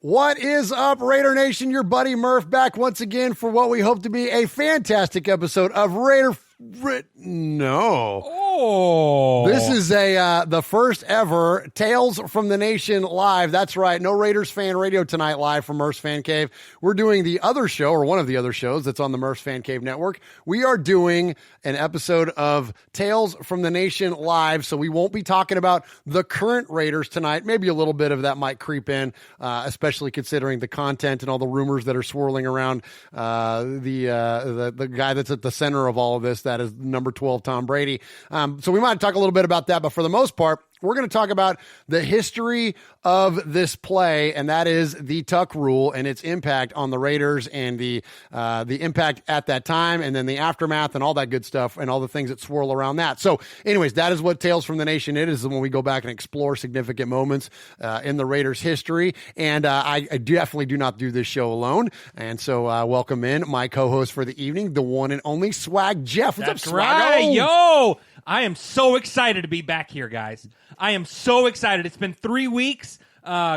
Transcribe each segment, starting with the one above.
What is up, Raider Nation? Your buddy Murf back once again for what we hope to be a fantastic episode of This is the first ever Tales from the Nation live. That's right. No Raiders fan radio tonight live from Murf's Fan Cave. We're doing the other show, or one of the other shows that's on the Murf's Fan Cave network. We are doing an episode of Tales from the Nation live, so we won't be talking about the current Raiders tonight. Maybe a little bit of that might creep in, especially considering the content and all the rumors that are swirling around the guy that's at the center of all of this. That is number 12, Tom Brady. So we might talk a little bit about that, but for the most part, we're going to talk about the history of this play, and that is the tuck rule and its impact on the Raiders and the impact at that time, and then the aftermath and all that good stuff and all the things that swirl around that. So anyways, that is what Tales from the Nation is when we go back and explore significant moments in the Raiders history. And I definitely do not do this show alone. And so welcome in my co-host for the evening, the one and only Swag Jeff. What's That's up, Swaggo? right. Yo, I am so excited to be back here, guys. I am so excited. It's been 3 weeks.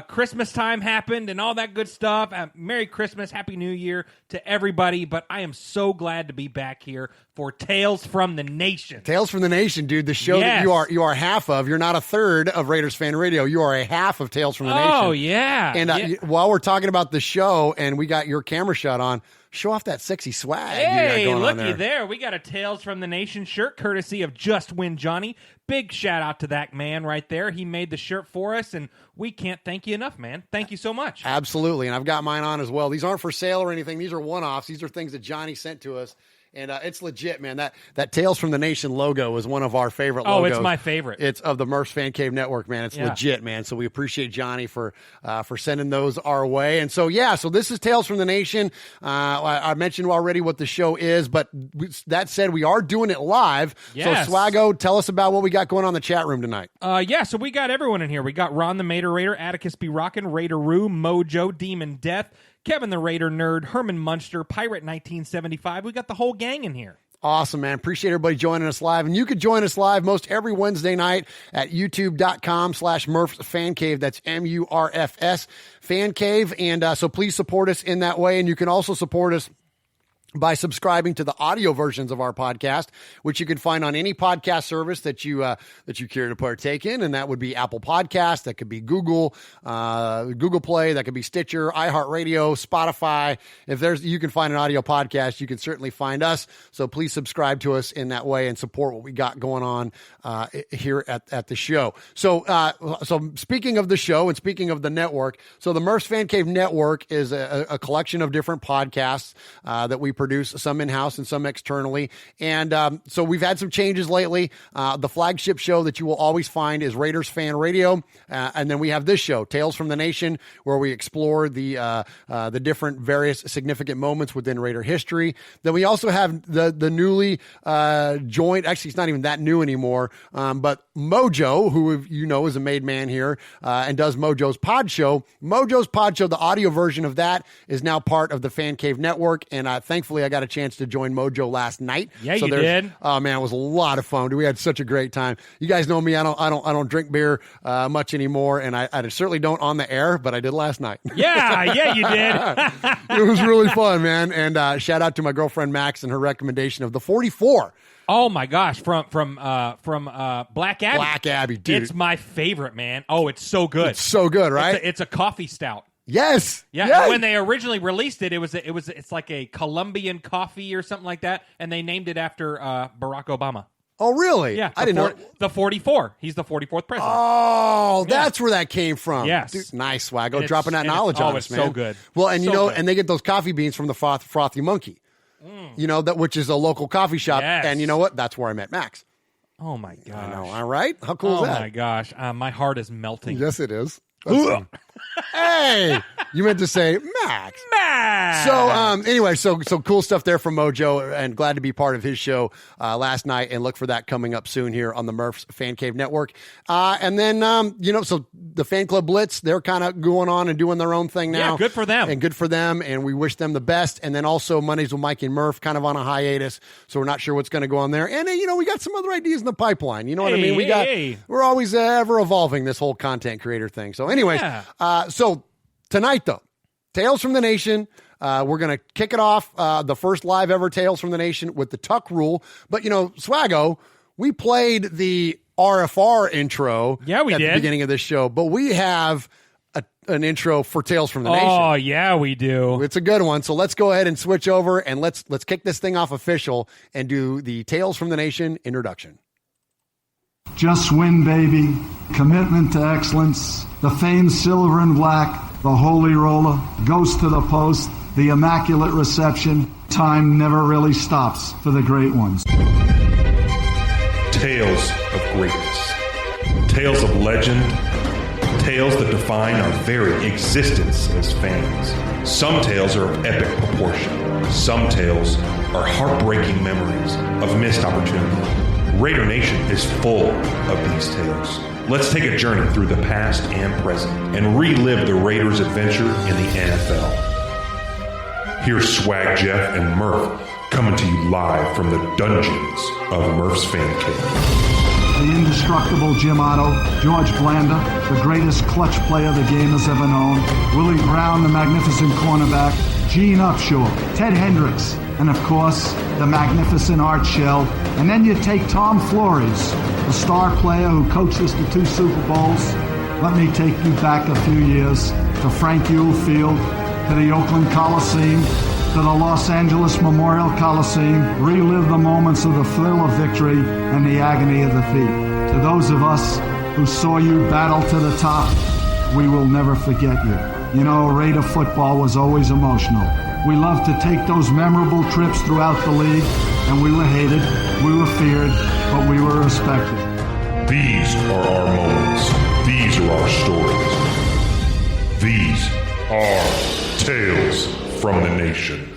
Christmas time happened and all that good stuff. Merry Christmas, Happy New Year to everybody. But I am so glad to be back here for Tales from the Nation. Tales from the Nation, dude. The show that you are half of. You're not a third of Raiders Fan Radio. You are a half of Tales from the Nation. Oh, yeah. And while we're talking about the show and we got your camera shot on, show off that sexy swag. Hey, you got going on looky there. We got a Tales from the Nation shirt courtesy of Just Win Johnny. Big shout out to that man right there. He made the shirt for us, and we can't thank you enough, man. Thank you so much. Absolutely. And I've got mine on as well. These aren't for sale or anything. These are one-offs. These are things that Johnny sent to us. And it's legit, man. That Tales from the Nation logo is one of our favorite logos. Oh, it's my favorite. It's of the Murf's Fan Cave Network, man. It's legit, man. So we appreciate Johnny for sending those our way. And so, so this is Tales from the Nation. I mentioned already what the show is, but that said, we are doing it live. Yes. So, Swaggo, tell us about what we got going on in the chat room tonight. So we got everyone in here. We got Ron the Mater Raider, Atticus B. Rockin', Raider Roo, Mojo, Demon Death, Kevin the Raider Nerd, Herman Munster, Pirate 1975. We got the whole gang in here. Awesome, man. Appreciate everybody joining us live. And you can join us live most every Wednesday night at youtube.com/Murf's Fan Cave. That's MURFS Fan Cave. And so please support us in that way. And you can also support us by subscribing to the audio versions of our podcast, which you can find on any podcast service that you care to partake in, and that would be Apple Podcasts, that could be Google Play, that could be Stitcher, iHeartRadio, Spotify. If you can find an audio podcast, you can certainly find us. So please subscribe to us in that way and support what we got going on here at the show. So speaking of the show and speaking of the network, so the Murf's Fan Cave Network is a collection of different podcasts that we produce, some in-house and some externally. And so we've had some changes lately. The flagship show that you will always find is Raiders Fan Radio. And then we have this show, Tales from the Nation, where we explore the different various significant moments within Raider history. Then we also have the newly joined, actually it's not even that new anymore, but Mojo, who you know is a made man here and does Mojo's Pod Show. Mojo's Pod Show, the audio version of that is now part of the Fan Cave Network. And thankfully, I got a chance to join Mojo last night. Yeah, you did. Oh man, it was a lot of fun. We had such a great time. You guys know me. I don't drink beer much anymore, and I certainly don't on the air, but I did last night. Yeah, you did. It was really fun, man. And shout out to my girlfriend Max and her recommendation of the 44. Oh my gosh, from Black Abbey. Black Abbey, dude. It's my favorite, man. Oh, it's so good. It's so good, right? It's a coffee stout. Yes. Yeah. Yes. When they originally released it, it's like a Colombian coffee or something like that, and they named it after Barack Obama. Oh, really? Yeah. I didn't know. The 44. He's the 44th president. Oh, that's where that came from. Yes. Dude, nice, Swaggo. Dropping that knowledge on us, man. So good. Well, and good. and they get those coffee beans from the Frothy Monkey. Which is a local coffie shop. Yes. And you know what? That's where I met Max. Oh my gosh. I know. All right. How cool is that? Oh my gosh. My heart is melting. Yes, it is. Hey, you meant to say Max. So anyway, so cool stuff there from Mojo, and glad to be part of his show last night, and look for that coming up soon here on the Murf's Fan Cave Network. And then so the Fan Club Blitz, they're kind of going on and doing their own thing now. Yeah, good for them. And good for them, and we wish them the best. And then also Mondays with Mike and Murf kind of on a hiatus, so we're not sure what's going to go on there. And we got some other ideas in the pipeline. You know what I mean? We're always ever evolving this whole content creator thing. So anyway, so tonight, though, Tales from the Nation. We're going to kick it off, the first live ever Tales from the Nation with the Tuck rule. But, Swaggo, we played the RFR intro we at did. the beginning of this show, but we have an intro for Tales from the Nation. Oh, yeah, we do. It's a good one. So let's go ahead and switch over and let's kick this thing off official and do the Tales from the Nation introduction. Just win, baby. Commitment to excellence. The famed silver and black. The holy roller. Goes to the post. The immaculate reception. Time never really stops for the great ones. Tales of greatness. Tales of legend. Tales that define our very existence as fans. Some tales are of epic proportion. Some tales are heartbreaking memories of missed opportunity. Raider Nation is full of these tales. Let's take a journey through the past and present and relive the Raiders' adventure in the NFL. Here's Swag Jeff and Murf coming to you live from the dungeons of Murf's Fan Cave. The indestructible Jim Otto, George Blanda, the greatest clutch player the game has ever known, Willie Brown, the magnificent cornerback, Gene Upshaw, Ted Hendricks, and of course, the magnificent Art Shell. And then you take Tom Flores, the star player who coached us to 2 Super Bowls. Let me take you back a few years to Frank Ewell Field, to the Oakland Coliseum, to the Los Angeles Memorial Coliseum, relive the moments of the thrill of victory and the agony of defeat. To those of us who saw you battle to the top, we will never forget you. Raider football was always emotional. We loved to take those memorable trips throughout the league, and we were hated, we were feared, but we were respected. These are our moments. These are our stories. These are Tales from the Nation.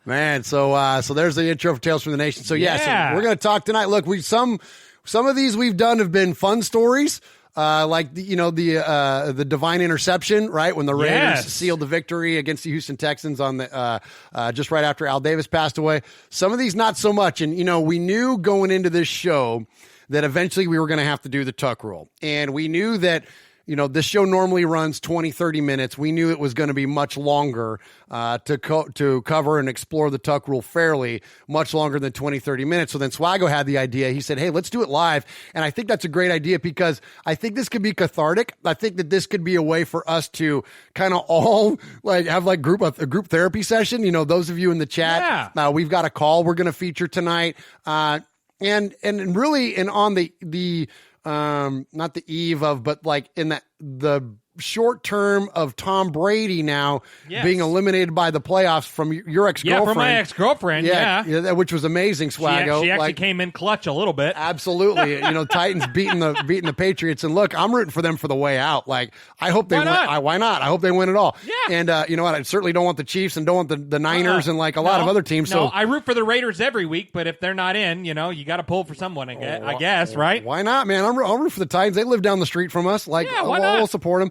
Man, so there's the intro for Tales from the Nation. So so we're going to talk tonight. Look, some of these we've done have been fun stories. Like the divine interception, right? When the Raiders sealed the victory against the Houston Texans on the just right after Al Davis passed away. Some of these not so much. And we knew going into this show that eventually we were going to have to do the Tuck rule, and we knew that. This show normally runs 20, 30 minutes. We knew it was going to be much longer to cover and explore the Tuck rule fairly, much longer than 20, 30 minutes. So then Swaggo had the idea. He said, hey, let's do it live. And I think that's a great idea because I think this could be cathartic. I think that this could be a way for us to kind of all have a group therapy session. Those of you in the chat, we've got a call we're going to feature tonight. And really, and on the not the eve of, but in the short term of Tom Brady now being eliminated by the playoffs from your ex-girlfriend. Yeah, from my ex-girlfriend, which was amazing, Swaggo. She actually came in clutch a little bit. Absolutely. Titans beating the Patriots. And look, I'm rooting for them for the way out. I hope they win. Why not? I hope they win it all. Yeah. And you know what? I certainly don't want the Chiefs and don't want the Niners and a lot of other teams. No, so I root for the Raiders every week, but if they're not in, you got to pull for someone, I guess, right? Why not, man? I'll root for the Titans. They live down the street from us. Why not? We'll support them.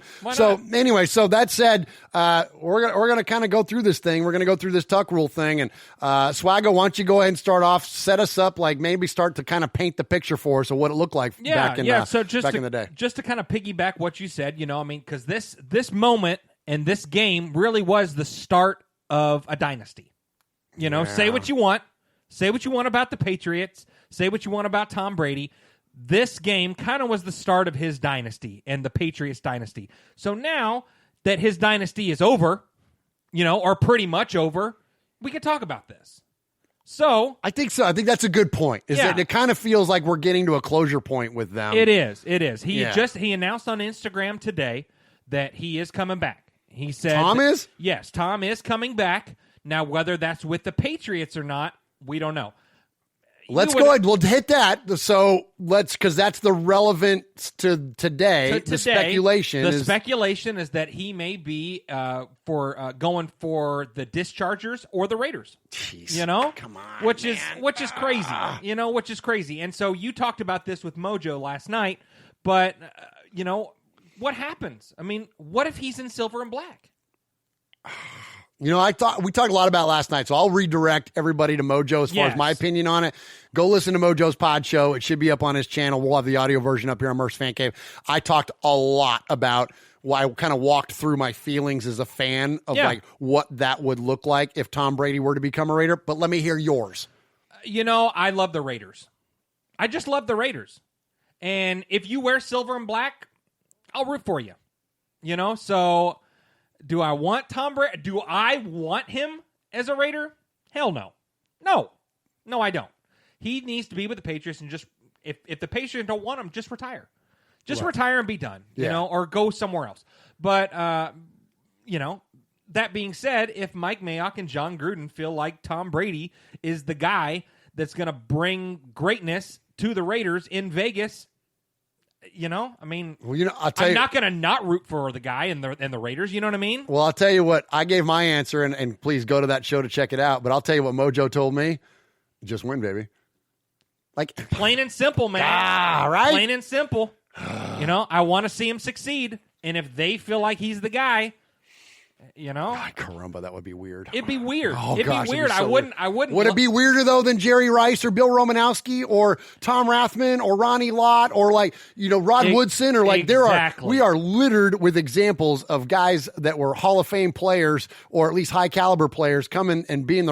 Anyway, so that said, we're gonna kind of go through this thing. We're gonna go through this Tuck rule thing, and Swaggo, why don't you go ahead and start off, set us up, maybe start to kind of paint the picture for us of what it looked like back in the day. Just to kind of piggyback what you said, because this moment and this game really was the start of a dynasty. Say what you want, about the Patriots, say what you want about Tom Brady. This game kind of was the start of his dynasty and the Patriots dynasty. So now that his dynasty is over, or pretty much over, we can talk about this. So I think so. I think that's a good point. That it kind of feels like we're getting to a closure point with them. It is. He announced on Instagram today that he is coming back. He said Tom is? Yes, Tom is coming back. Now, whether that's with the Patriots or not, we don't know. Let's go ahead. We'll hit that. So because that's the relevance to today. The speculation is that he may be going for the Dischargers or the Raiders. Jeez, come on, which is crazy. Which is crazy. And so you talked about this with Mojo last night, but what happens? I mean, what if he's in silver and black? You know, we talked a lot about it last night, so I'll redirect everybody to Mojo as far as my opinion on it. Go listen to Mojo's pod show. It should be up on his channel. We'll have the audio version up here on Murph's Fan Cave. I talked a lot about why I kind of walked through my feelings as a fan of like what that would look like if Tom Brady were to become a Raider. But let me hear yours. You know, I love the Raiders. I just love the Raiders. And if you wear silver and black, I'll root for you. You know, so do I want Tom Brady? Do I want him as a Raider? Hell no. No, I don't. He needs to be with the Patriots and just, if the Patriots don't want him, just retire. Just retire and be done, you know, or go somewhere else. But, you know, that being said, if Mike Mayock and John Gruden feel like Tom Brady is the guy that's going to bring greatness to the Raiders in Vegas, you know, I mean, well, you know, I'm not going to not root for the guy and the Raiders. You know what I mean? Well, I'll tell you what. I gave my answer, and please go to that show to check it out. But I'll tell you what Mojo told me. Just win, baby. Like plain and simple, man. Right? Plain and simple. You know, I want to see him succeed. And if they feel like he's the guy, you know, God, caramba, that would be weird. It'd be weird. Oh, it'd gosh, be weird. so I wouldn't. Would it be weirder though than Jerry Rice or Bill Romanowski or Tom Rathman or Ronnie Lott or like, you know, Rod Woodson or like we are littered with examples of guys that were Hall of Fame players or at least high caliber players coming and being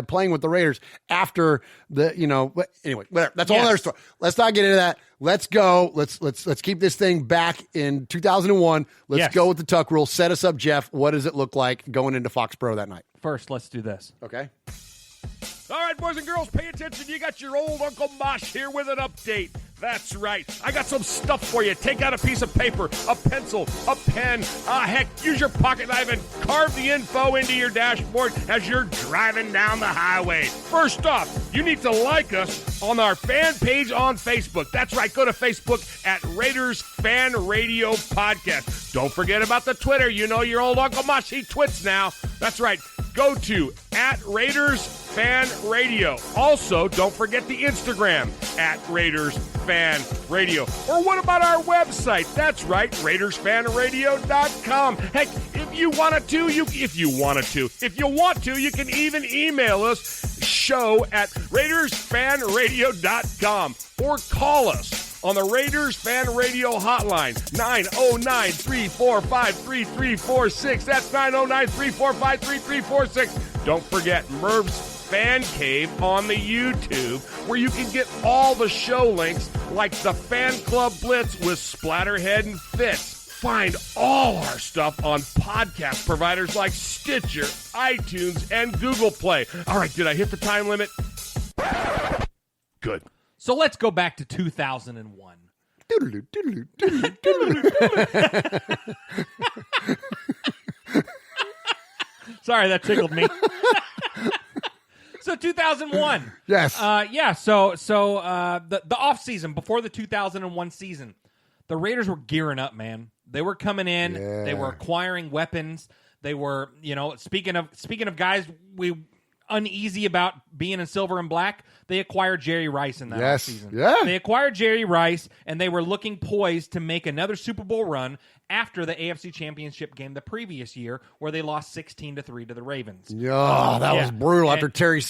playing with the Raiders after the, you know, but anyway, whatever. That's all another story. Let's not get into that. Let's go. Let's keep this thing back in 2001. Let's go with the Tuck rule. Set us up, Jeff. What does it look like going into Foxborough that night? First, let's do this. Okay. All right, boys and girls, pay attention. You got your old Uncle Mosh here with an update. That's right. I got some stuff for you. Take out a piece of paper, a pencil, a pen. Heck, use your pocket knife and carve the info into your dashboard as you're driving down the highway. First off, you need to like us on our fan page on Facebook. That's right. Go to Facebook at Raiders Fan Radio Podcast. Don't forget about the Twitter. You know your old Uncle Mosh, he twits now. That's right. Go to at Raiders Fan Radio. Also, don't forget the Instagram at Raiders Fan Radio. Or what about our website? That's right, RaidersFanRadio.com. Heck, if you want to, you can even email us, show at RaidersFanRadio.com, or call us on the Raiders Fan Radio hotline, 909-345-3346. That's 909-345-3346. Don't forget Murph's Fan Cave on the YouTube, where you can get all the show links like the Fan Club Blitz with Splatterhead and Fitz. Find all our stuff on podcast providers like Stitcher, iTunes, and Google Play. All right, did I hit the time limit? Good. So let's go back to 2001. Sorry, that tickled me. So 2001. Yes. So the off season before the 2001 season, the Raiders were gearing up, man. They were coming in. Yeah. They were acquiring weapons. They were, you know, speaking of guys we uneasy about being in silver and black, they acquired Jerry Rice in that offseason. Yeah. They acquired Jerry Rice, and they were looking poised to make another Super Bowl run after the AFC Championship game the previous year, where they lost 16-3 to the Ravens. Yeah, that was brutal. After Tony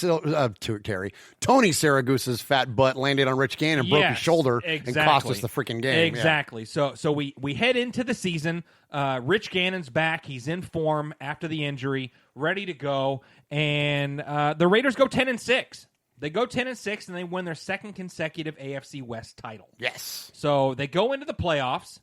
Siragusa's fat butt landed on Rich Gannon and broke his shoulder and cost us the freaking game. Exactly. Yeah. So we head into the season. Rich Gannon's back. He's in form after the injury, ready to go. And the Raiders go 10-6. They go 10-6, and they win their second consecutive AFC West title. Yes. So they go into the playoffs,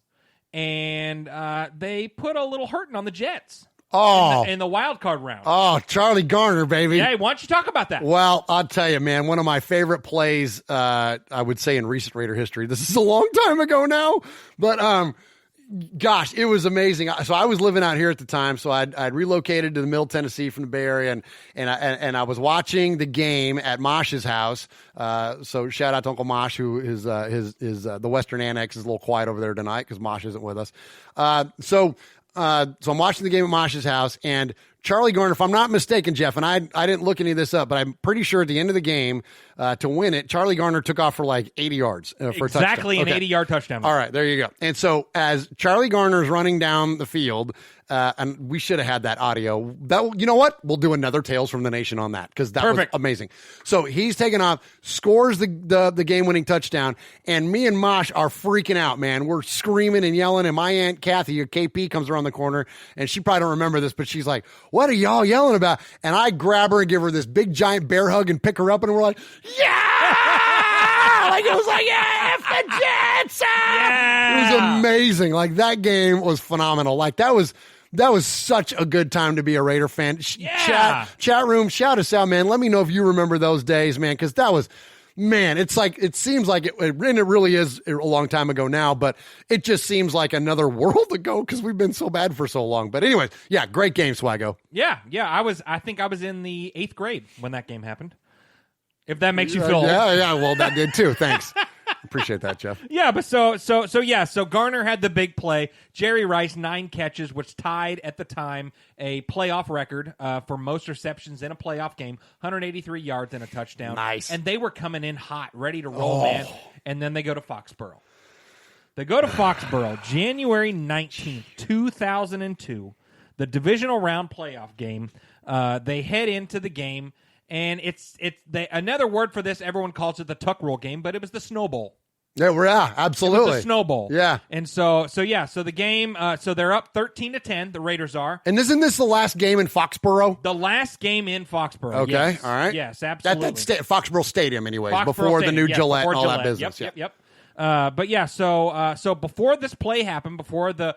and they put a little hurting on the Jets. In the wild card round. Oh, Charlie Garner, baby. Yeah, why don't you talk about that? Well, I'll tell you, man, one of my favorite plays, I would say in recent Raider history. This is a long time ago now, but gosh, it was amazing. So I was living out here at the time. So I'd relocated to the Middle Tennessee from the Bay Area, and I was watching the game at Mosh's house. So shout out to Uncle Mosh, who is the Western Annex is a little quiet over there tonight because Mosh isn't with us. So I'm watching the game at Mosh's house, and Charlie Garner, if I'm not mistaken, Jeff, and I didn't look any of this up, but I'm pretty sure at the end of the game to win it, Charlie Garner took off for like 80 yards for a touchdown. Exactly, an 80-yard touchdown. All right, there you go. And so as Charlie Garner's running down the field, and we should have had that audio. You know what? We'll do another Tales from the Nation on that because that was amazing. So he's taking off, scores the game-winning touchdown, and me and Mosh are freaking out, man. We're screaming and yelling, and my Aunt Kathy, your KP, comes around the corner, and she probably don't remember this, but she's like, what are y'all yelling about? And I grab her and give her this big, giant bear hug and pick her up, and we're like, yeah! Like, it was like, yeah, F the Jets! Yeah! It was amazing. Like, that game was phenomenal. Like, that was such a good time to be a Raider fan. Yeah. Chat room, shout us out, man. Let me know if you remember those days, man, because that was, man, it's like, it seems like and it really is a long time ago now, but it just seems like another world ago because we've been so bad for so long. But anyways, yeah, great game, Swaggo. Yeah. I think I was in the 8th grade when that game happened. If that makes you feel old. Yeah, well, that did too. Thanks. Appreciate that, Jeff. Yeah, but so Garner had the big play. Jerry Rice, 9 catches, which tied at the time a playoff record for most receptions in a playoff game, 183 yards and a touchdown. Nice. And they were coming in hot, ready to roll, man. And then they go to Foxborough. They go to Foxborough, January 19th, 2002, the divisional round playoff game. They head into the game. And it's another word for this. Everyone calls it the Tuck Rule game, but it was the Snow Bowl. Yeah, absolutely. It was the Snow Bowl. Yeah. And so the game. So they're up 13-10. The Raiders are. And isn't this the last game in Foxborough? The last game in Foxborough. Okay. Yes. All right. Yes, absolutely. That's Foxborough Stadium, anyways, Foxborough before Stadium, the new yes, Gillette before and all Gillette. that business. Yep. But yeah. So before this play happened, before the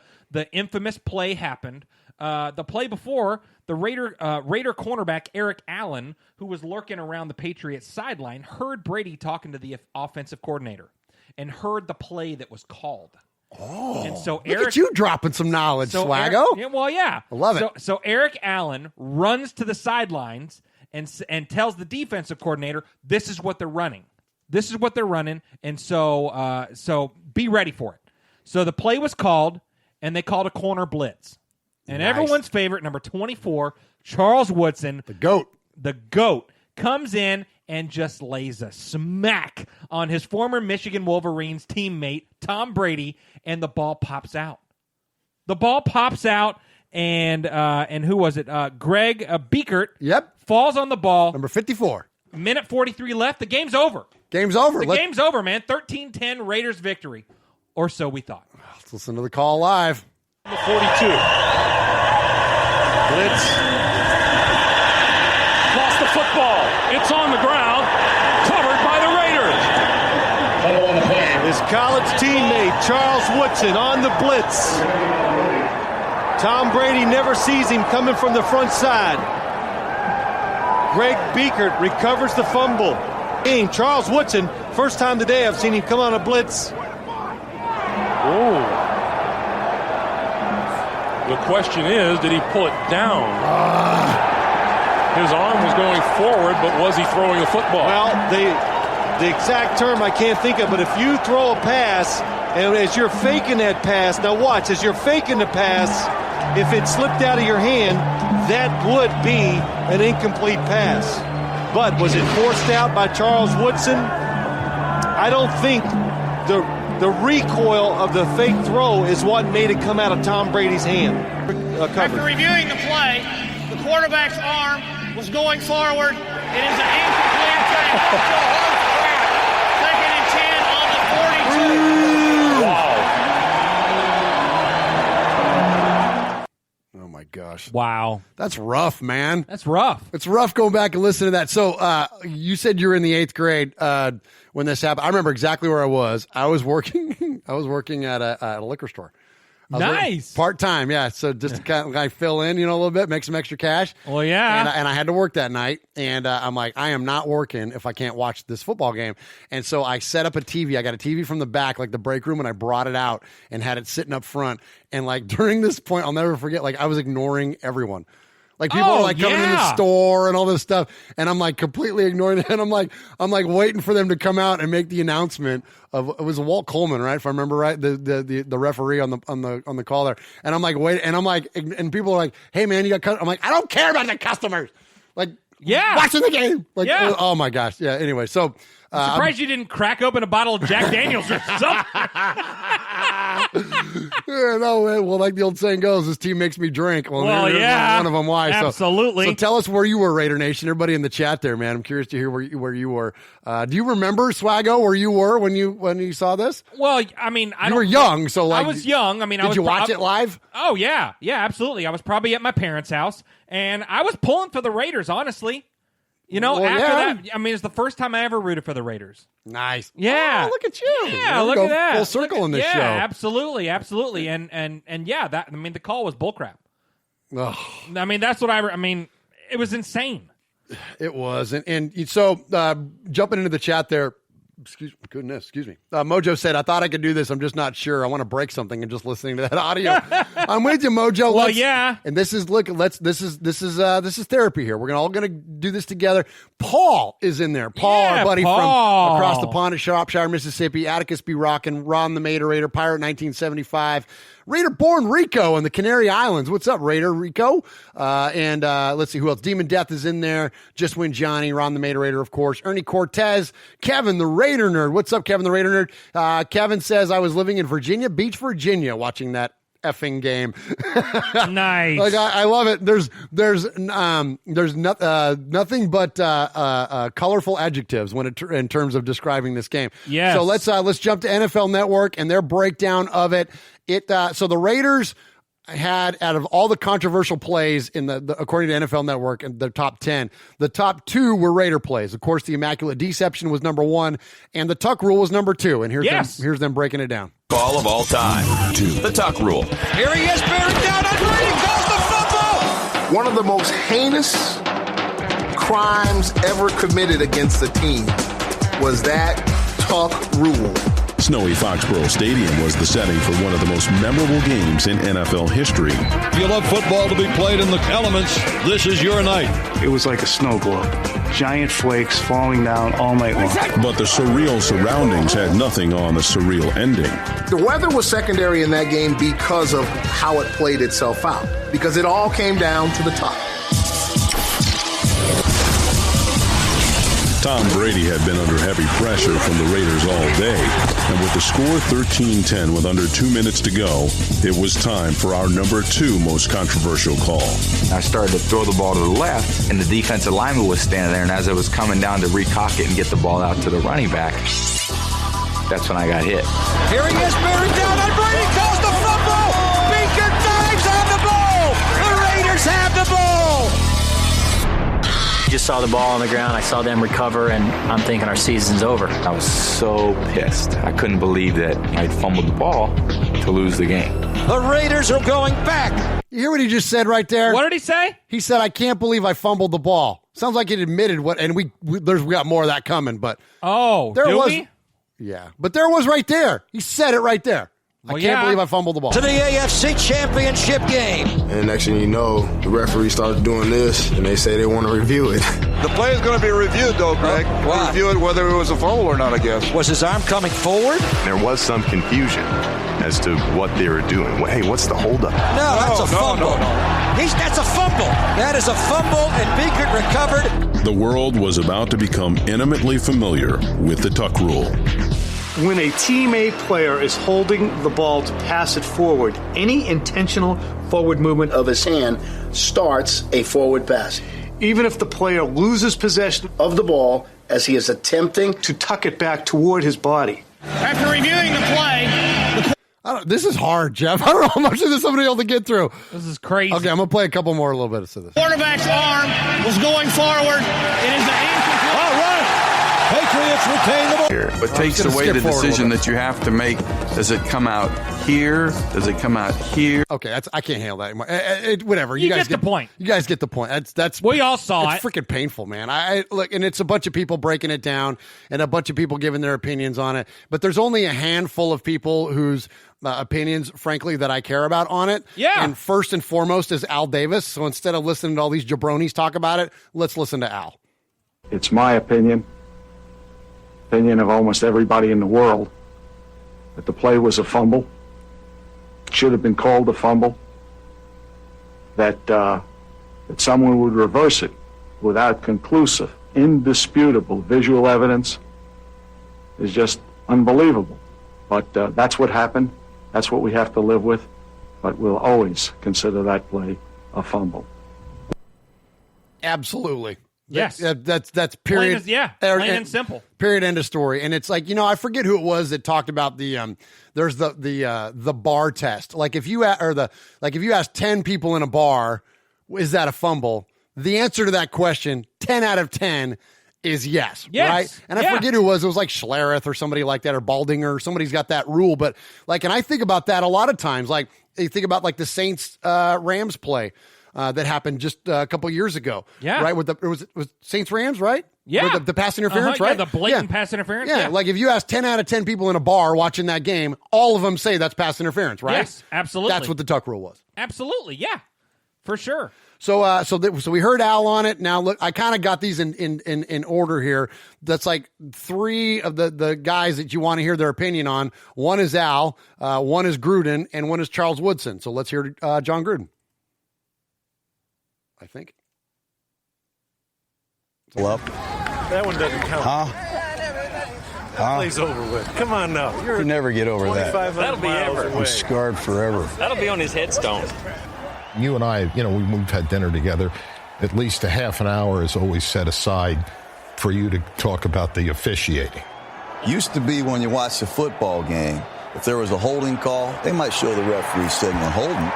infamous play happened. The play before, the Raider cornerback Eric Allen, who was lurking around the Patriots sideline, heard Brady talking to the offensive coordinator and heard the play that was called. Oh, and so look at you dropping some knowledge, Swaggo. Yeah. I love it. So Eric Allen runs to the sidelines and tells the defensive coordinator, "This is what they're running. This is what they're running." And so be ready for it. So the play was called, and they called a corner blitz. And nice. Everyone's favorite, number 24, Charles Woodson, the GOAT, comes in and just lays a smack on his former Michigan Wolverines teammate, Tom Brady, and the ball pops out. The ball pops out, and who was it? Greg Biekert falls on the ball. Number 54. Minute 43 left. The game's over. Game's over. Game's over, man. 13-10 Raiders victory. Or so we thought. Let's listen to the call live. The 42. Blitz. Lost the football. It's on the ground. Covered by the Raiders. His college teammate, Charles Woodson, on the blitz. Tom Brady never sees him coming from the front side. Greg Biekert recovers the fumble. Charles Woodson, first time today I've seen him come on a blitz. Oh. The question is, did he pull it down? His arm was going forward, but was he throwing the football? Well, the exact term I can't think of, but if you throw a pass, and as you're faking that pass, now watch, as you're faking the pass, if it slipped out of your hand, that would be an incomplete pass. But was it forced out by Charles Woodson? I don't think the recoil of the fake throw is what made it come out of Tom Brady's hand. After reviewing the play, the quarterback's arm was going forward. It is an incomplete pass. Second and 10 on the 42. Wow. Oh, my gosh. Wow. That's rough, man. That's rough. It's rough going back and listening to that. So you said you were in the 8th grade when this happened. I remember exactly where I was. I was working at a liquor store. Nice. Part-time, yeah. So just to kind of fill in, a little bit, make some extra cash. Well, yeah. And I had to work that night. And I'm like, I am not working if I can't watch this football game. And so I set up a TV. I got a TV from the back, like the break room, and I brought it out and had it sitting up front. And like during this point, I'll never forget, like I was ignoring everyone. Like people are like coming in the store and all this stuff, and I'm like completely ignoring it. And I'm like waiting for them to come out and make the announcement of it was Walt Coleman, right? If I remember right, the referee on the call there. And I'm like wait, and I'm like, and people are like, hey man, you got. I'm like, I don't care about the customers. Like watching the game. Like oh my gosh, yeah. Anyway, so. I'm surprised you didn't crack open a bottle of Jack Daniels or something. Yeah, no, well, like the old saying goes, this team makes me drink. Well, one of them why. Absolutely. So tell us where you were, Raider Nation. Everybody in the chat there, man. I'm curious to hear where you were. Do you remember, Swaggo, where you were when you saw this? Well, I mean, you were young, so like I was young. I mean, did you watch it live? Oh yeah, absolutely. I was probably at my parents' house, and I was pulling for the Raiders, honestly. You know, that, I mean, it's the first time I ever rooted for the Raiders. Nice. Yeah. Oh, look at you. Yeah, look at that. Full circle in this show. Yeah, absolutely. And yeah, that, I mean, the call was bullcrap. Ugh. I mean, that's what I mean, it was insane. It was. And so jumping into the chat there, excuse me. Mojo said, I thought I could do this. I'm just not sure. I want to break something and just listening to that audio. I'm with you, Mojo. Well, yeah. And this is this is therapy here. We're all gonna do this together. Paul is in there. Paul, our buddy from across the pond at Shropshire, Mississippi. Atticus be rocking. Ron the Mater Raider, Pirate 1975. Raider born Rico in the Canary Islands. What's up, Raider Rico? And let's see who else. Demon Death is in there. Just Win Johnny, Ron the Mater Raider, of course. Ernie Cortez, Kevin the Raider Nerd. What's up, Kevin the Raider Nerd? Kevin says, I was living in Virginia Beach, Virginia, watching that effing game. Nice. Like I love it. There's nothing but colorful adjectives in terms of describing this game. Yes. So let's jump to NFL Network and their breakdown of it. So the Raiders had, out of all the controversial plays in the according to NFL Network and the top 10, the top 2 were Raider plays. Of course, the Immaculate Deception was number 1, and the Tuck Rule was number 2. And here's them breaking it down. Call of all time. 2. The Tuck Rule. Here he is, bearing down on Brady, calls the fumble! One of the most heinous crimes ever committed against the team was that Tuck Rule. Snowy Foxborough Stadium was the setting for one of the most memorable games in NFL history. If you love football to be played in the elements, this is your night. It was like a snow globe. Giant flakes falling down all night long. But the surreal surroundings had nothing on the surreal ending. The weather was secondary in that game because of how it played itself out. Because it all came down to the top. Tom Brady had been under heavy pressure from the Raiders all day, and with the score 13-10 with under 2 minutes to go, it was time for our number 2 most controversial call. I started to throw the ball to the left, and the defensive lineman was standing there, and as I was coming down to recock it and get the ball out to the running back, that's when I got hit. Here he is, bearing down on Brady, calls the fumble! Baker dives on the ball! The Raiders have the ball! Just saw the ball on the ground. I saw them recover, and I'm thinking our season's over. I was so pissed. I couldn't believe that I'd fumbled the ball to lose the game. The Raiders are going back. You hear what he just said right there? What did he say? He said, I can't believe I fumbled the ball. Sounds like he admitted what, and we got more of that coming, but. Oh, there was. We? Yeah, but there was right there. He said it right there. I can't believe I fumbled the ball. To the AFC Championship game. And next thing you know, the referee starts doing this, and they say they want to review it. The play is going to be reviewed, though, Greg. Why? Review it whether it was a fumble or not, I guess. Was his arm coming forward? There was some confusion as to what they were doing. Hey, what's the holdup? No, that's a fumble. That's a fumble. That is a fumble, and Binkert recovered. The world was about to become intimately familiar with the Tuck Rule. When a teammate player is holding the ball to pass it forward, any intentional forward movement of his hand starts a forward pass. Even if the player loses possession of the ball as he is attempting to tuck it back toward his body. After reviewing the play, this is hard, Jeff. I don't know how much of this I'm going to be able to get through. This is crazy. Okay, I'm going to play a couple more, a little bit of this. Quarterback's arm was going forward. It is an incomplete. All right. Patriots retain the ball. But takes away the decision that you have to make. Does it come out here? Does it come out here? Okay, I can't handle that anymore. Whatever. You guys get the point. You guys get the point. That's we all saw it's freaking painful, man. I look, and it's a bunch of people breaking it down and a bunch of people giving their opinions on it. But there's only a handful of people whose opinions, frankly, that I care about on it. Yeah. And first and foremost is Al Davis. So instead of listening to all these jabronis talk about it, let's listen to Al. It's my opinion of almost everybody in the world, that the play was a fumble. It should have been called a fumble. That someone would reverse it without conclusive, indisputable visual evidence is just unbelievable. But that's what happened. That's what we have to live with. But we'll always consider that play a fumble. Absolutely. Yes. That's period. Plain and simple. Period. End of story. And it's like, I forget who it was that talked about there's the bar test. Like if you ask 10 people in a bar, is that a fumble? The answer to that question, 10 out of 10 is yes. Right? And I forget who it was. It was like Schlereth or somebody like that, or Baldinger, or somebody's got that rule. But and I think about that a lot of times. Like you think about the Saints Rams play. That happened just a couple years ago. Yeah. Right? It was Saints Rams, right? Yeah. With the pass interference, right? Yeah, the blatant pass interference. Yeah. Like if you ask 10 out of 10 people in a bar watching that game, all of them say that's pass interference, right? Yes, absolutely. That's what the Tuck rule was. Absolutely. Yeah. For sure. So we heard Al on it. Now look, I kind of got these in order here. That's like three of the guys that you want to hear their opinion on. One is Al, one is Gruden, and one is Charles Woodson. So let's hear John Gruden. I think. Hello? That one doesn't count. That play's over with. Come on now. You never get over that. That'll be ever. I'm scarred forever. That'll be on his headstone. You and I, we've had dinner together. At least a half an hour is always set aside for you to talk about the officiating. Used to be when you watched a football game, if there was a holding call, they might show the referee signaling holding.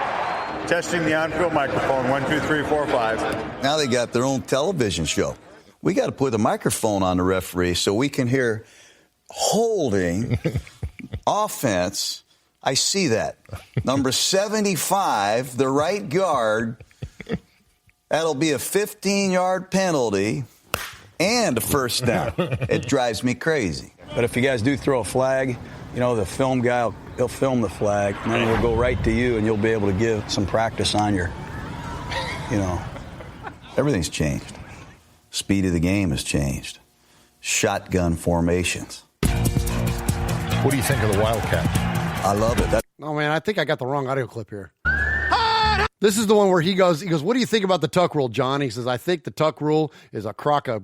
Testing the on-field microphone, 1, 2, 3, 4, 5. Now they got their own television show. We got to put the microphone on the referee so we can hear holding, offense. I see that. Number 75, the right guard. That'll be a 15-yard penalty and a first down. It drives me crazy. But if you guys do throw a flag, the film guy, he'll film the flag, and then we'll go right to you, and you'll be able to give some practice on your, everything's changed. Speed of the game has changed. Shotgun formations. What do you think of the Wildcat? I love it. Oh, man, I think I got the wrong audio clip here. This is the one where he goes, what do you think about the Tuck rule, John? He says, I think the Tuck rule is a crock of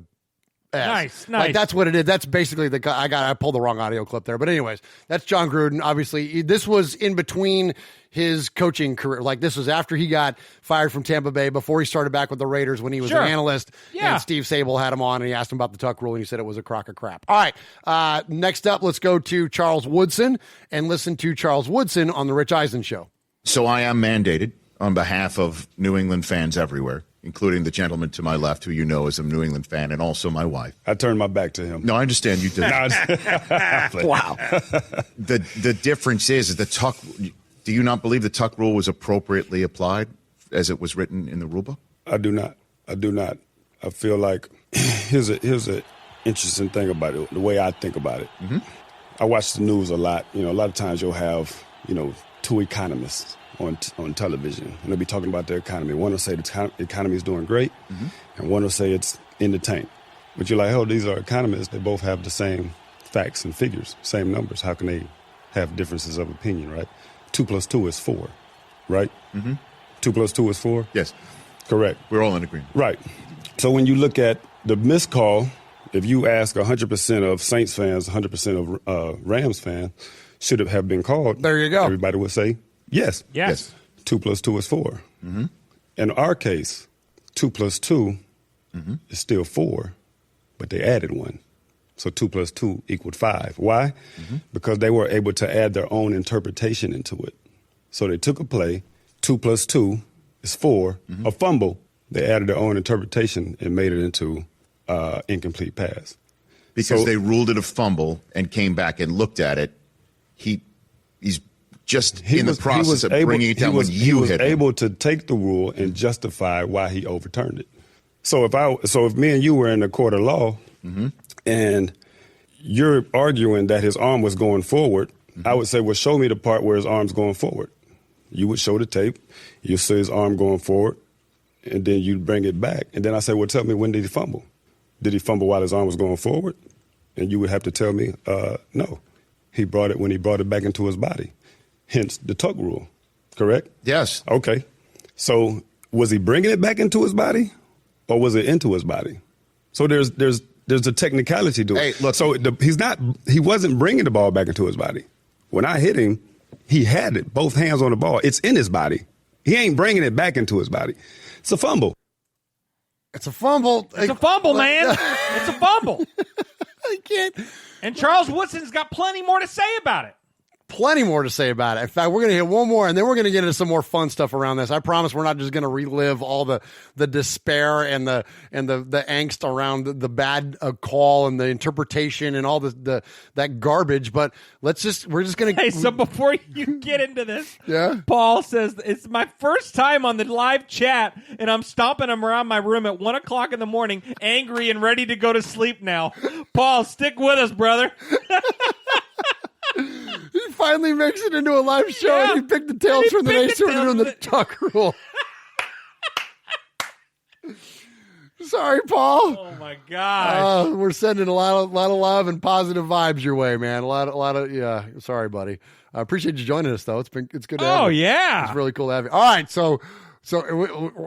Nice. Like that's what it is. That's basically I pulled the wrong audio clip there. But anyways, that's John Gruden. Obviously, this was in between his coaching career. Like this was after he got fired from Tampa Bay, before he started back with the Raiders when he was an analyst. Yeah. And Steve Sable had him on and he asked him about the Tuck rule and he said it was a crock of crap. All right. Next up, let's go to Charles Woodson and listen to Charles Woodson on the Rich Eisen Show. So I am mandated on behalf of New England fans everywhere, including the gentleman to my left, who you know is a New England fan, and also my wife. I turned my back to him. No, I understand you did. Wow. The difference is the Tuck. Do you not believe the Tuck rule was appropriately applied as it was written in the rule book? I do not. I feel like here's a interesting thing about it, the way I think about it. Mm-hmm. I watch the news a lot. A lot of times you'll have, two economists on television, and they'll be talking about their economy. One will say the economy is doing great, and one will say it's in the tank. But you're like, oh, these are economists. They both have the same facts and figures, same numbers. How can they have differences of opinion, right? 2 + 2 is 4, right? Mm-hmm. 2 + 2 is 4? Yes. Correct. We're all in agreement. Right. So when you look at the missed call, if you ask 100% of Saints fans, 100% of Rams fans, should it have been called? There you go. Everybody would say yes. Yes. 2 + 2 is 4. Mm-hmm. In our case, 2 + 2 is still 4, but they added 1. So 2 + 2 = 5. Why? Because they were able to add their own interpretation into it. So they took a play, 2 + 2 is 4, a fumble. They added their own interpretation and made it into incomplete pass. Because they ruled it a fumble and came back and looked at it. He's just in the process of bringing it down when you hit him. He was able to take the rule and justify why he overturned it. So if me and you were in a court of law and you're arguing that his arm was going forward, I would say, well, show me the part where his arm's going forward. You would show the tape. You see his arm going forward, and then you'd bring it back. And then I say, well, tell me, when did he fumble? Did he fumble while his arm was going forward? And you would have to tell me, no. He brought it when he brought it back into his body. Hence the tuck rule, correct? Yes. Okay. So was he bringing it back into his body, or was it into his body? So there's a technicality to it. Hey, look. So he wasn't bringing the ball back into his body. When I hit him, he had it, both hands on the ball. It's in his body. He ain't bringing it back into his body. It's a fumble. It's a fumble. It's a fumble, man. It's a fumble. I can't. And Charles Woodson's got plenty more to say about it. Plenty more to say about it. In fact, we're going to hit one more, and then we're going to get into some more fun stuff around this. I promise we're not just going to relive all the despair and the angst around the bad call and the interpretation and all that garbage. But we're just going to. Hey, so before you get into this, yeah, Paul says it's my first time on the live chat, and I'm stomping him around my room at 1 o'clock in the morning, angry and ready to go to sleep now. Paul, stick with us, brother. He finally makes it into a live show, and he picked the Tales from the Nation doing the tuck rule. Sorry, Paul. Oh my gosh. We're sending a lot of love and positive vibes your way, man. A lot of yeah. Sorry, buddy. I appreciate you joining us, though. It's good to have you. Oh yeah, it's really cool to have you. All right, so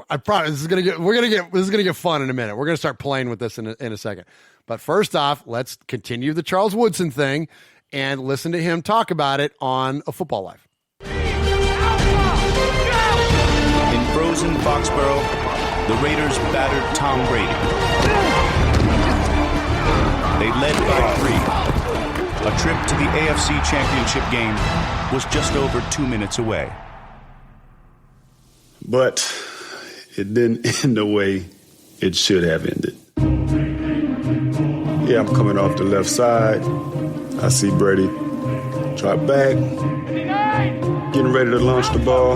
I promise this is gonna get fun in a minute. We're gonna start playing with this in a second. But first off, let's continue the Charles Woodson thing and listen to him talk about it on A Football Life. In frozen Foxborough, the Raiders battered Tom Brady. They led by 3. A trip to the AFC Championship game was just over 2 minutes away. But it didn't end the way it should have ended. Yeah, I'm coming off the left side. I see Brady drop back, getting ready to launch the ball.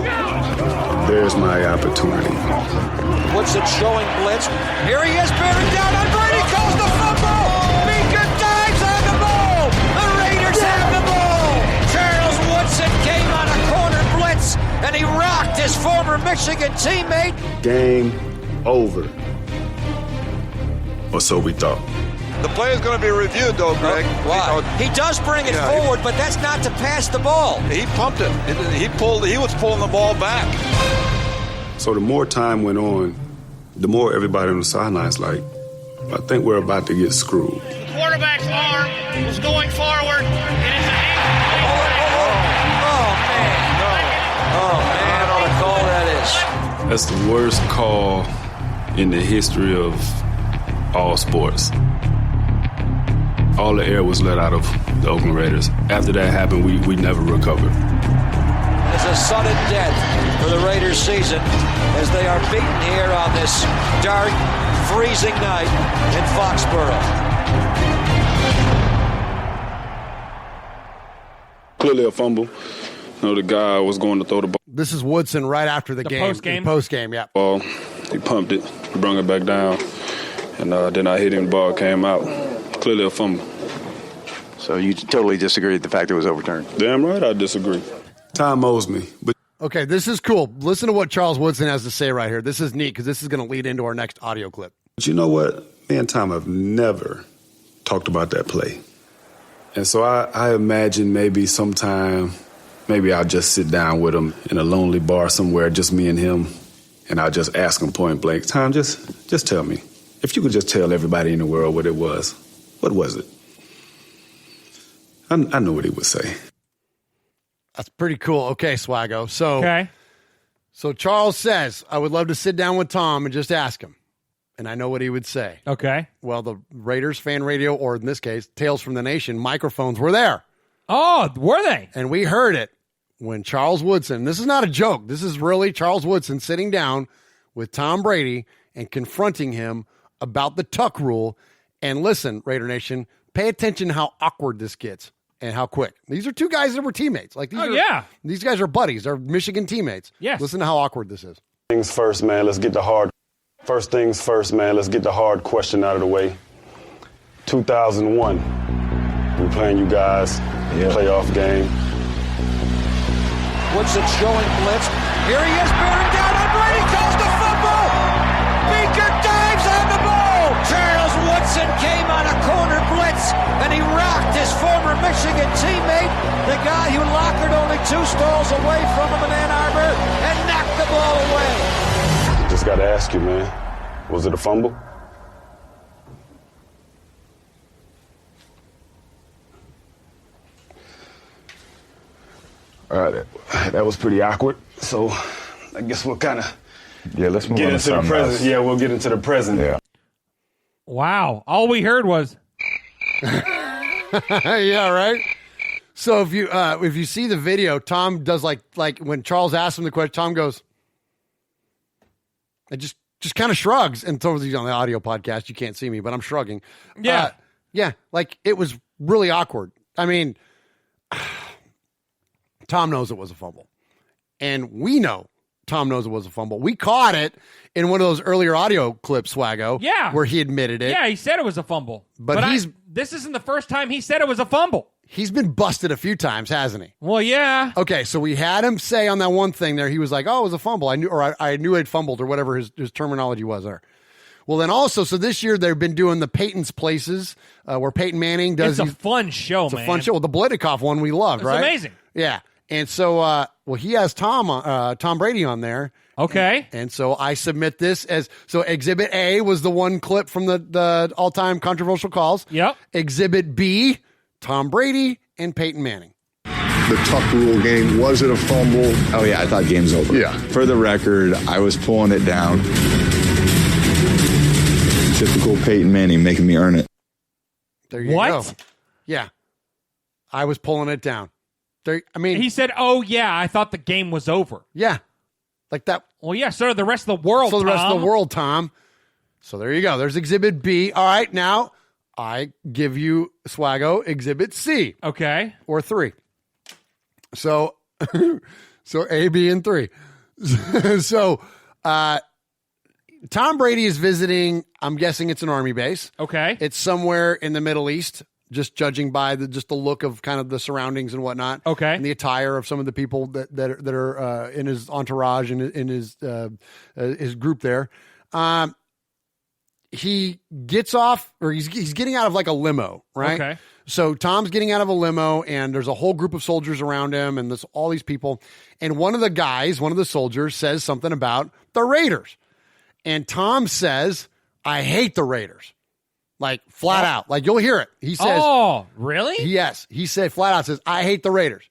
There's my opportunity. Woodson showing blitz. Here he is, bearing down on Brady. Calls the fumble. Beaker dives on the ball. The Raiders have the ball. Charles Woodson came on a corner blitz, and he rocked his former Michigan teammate. Game over. Or so we thought. The play is going to be reviewed, though, Greg. Why? He does bring it forward, but that's not to pass the ball. He pumped it. He was pulling the ball back. So the more time went on, the more everybody on the sidelines like, I think we're about to get screwed. The quarterback's arm was going forward. It is an ankle. Oh, man, what a call that is. That's the worst call in the history of all sports. All the air was let out of the Oakland Raiders. After that happened, we never recovered. It's a sudden death for the Raiders season as they are beaten here on this dark, freezing night in Foxborough. Clearly a fumble. The guy was going to throw the ball. This is Woodson right after the game. Post game, yeah. Ball. He pumped it, brought it back down, and then I hit him. The ball came out. Clearly a fumble. So you totally disagree with the fact it was overturned? Damn right I disagree. Time owes me. But okay, this is cool. Listen to what Charles Woodson has to say right here. This is neat because this is going to lead into our next audio clip. But you know what? Me and Tom have never talked about that play. And so I imagine maybe sometime, maybe I'll just sit down with him in a lonely bar somewhere, just me and him, and I'll just ask him point blank, Tom, just tell me. If you could just tell everybody in the world what it was, what was it? I know what he would say. That's pretty cool. Okay, Swaggo. So Charles says, I would love to sit down with Tom and just ask him. And I know what he would say. Okay. Well, the Raiders fan radio, or in this case, Tales from the Nation, microphones were there. Oh, were they? And we heard it when Charles Woodson, this is not a joke, this is really Charles Woodson sitting down with Tom Brady and confronting him about the tuck rule. And listen, Raider Nation, pay attention to how awkward this gets and how quick. These are two guys that were teammates. These guys are buddies. They're Michigan teammates. Yes. Listen to how awkward this is. First things first, man. Let's get the hard question out of the way. 2001, we playing you guys playoff game. Woodson showing blitz. Here he is, bearing down on Brady, calls the fumble. Beaker dives on the ball. Charles Woodson came on a corner blitz, and he rocked his former Michigan teammate, the guy who lockered only 2 stalls away from him in Ann Arbor, and knocked the ball away. Just got to ask you, man, was it a fumble? All right, that was pretty awkward. So I guess we'll kind of let's move get on into to the present. else. Yeah, we'll get into the present. Yeah. Wow. All we heard was. Yeah, right. So if you see the video, Tom does like when Charles asks him the question, Tom goes, and just kind of shrugs. And towards on the audio podcast, you can't see me, but I'm shrugging. Yeah, yeah, like it was really awkward. I mean, Tom knows it was a fumble, and we know Tom knows it was a fumble. We caught it in one of those earlier audio clips, Swaggo. Yeah, where he admitted it. Yeah, he said it was a fumble. But this isn't the first time he said it was a fumble. He's been busted a few times, hasn't he? Well, yeah. Okay, so we had him say on that one thing there, he was like, "Oh, it was a fumble. I knew I'd fumbled," or whatever his terminology was there. Well, then also, so this year they've been doing the Peyton's Places, where Peyton Manning does. It's a fun show, man. It's a fun show. Well, the Blitikoff one we loved, it's right? Amazing. Yeah, and so well, he has Tom Brady on there. Okay. And so I submit this as Exhibit A was the one clip from the all-time controversial calls. Yep. Exhibit B, Tom Brady and Peyton Manning. The Tuck rule game, was it a fumble? Oh, yeah, I thought game's over. Yeah. For the record, I was pulling it down. Typical Peyton Manning making me earn it. There you go. Yeah. I was pulling it down. He said, "Oh, yeah, I thought the game was over." Yeah. Like that. Well, yeah, so did the rest of the world, So the rest of the world, Tom. So there you go. There's Exhibit B. All right, now I give you, Swaggo, Exhibit C. Okay. Or 3. So A, B, and 3. So Tom Brady is visiting, I'm guessing it's an Army base. Okay. It's somewhere in the Middle East, just judging by the look of kind of the surroundings and whatnot. Okay. And the attire of some of the people that are in his entourage and in his group there. He gets off, or he's getting out of like a limo, right? Okay. So Tom's getting out of a limo, and there's a whole group of soldiers around him, and there's all these people. And one of the soldiers says something about the Raiders. And Tom says, "I hate the Raiders." Like flat out. Like you'll hear it. He says, "Oh, really?" Yes. He said flat out, says, "I hate the Raiders."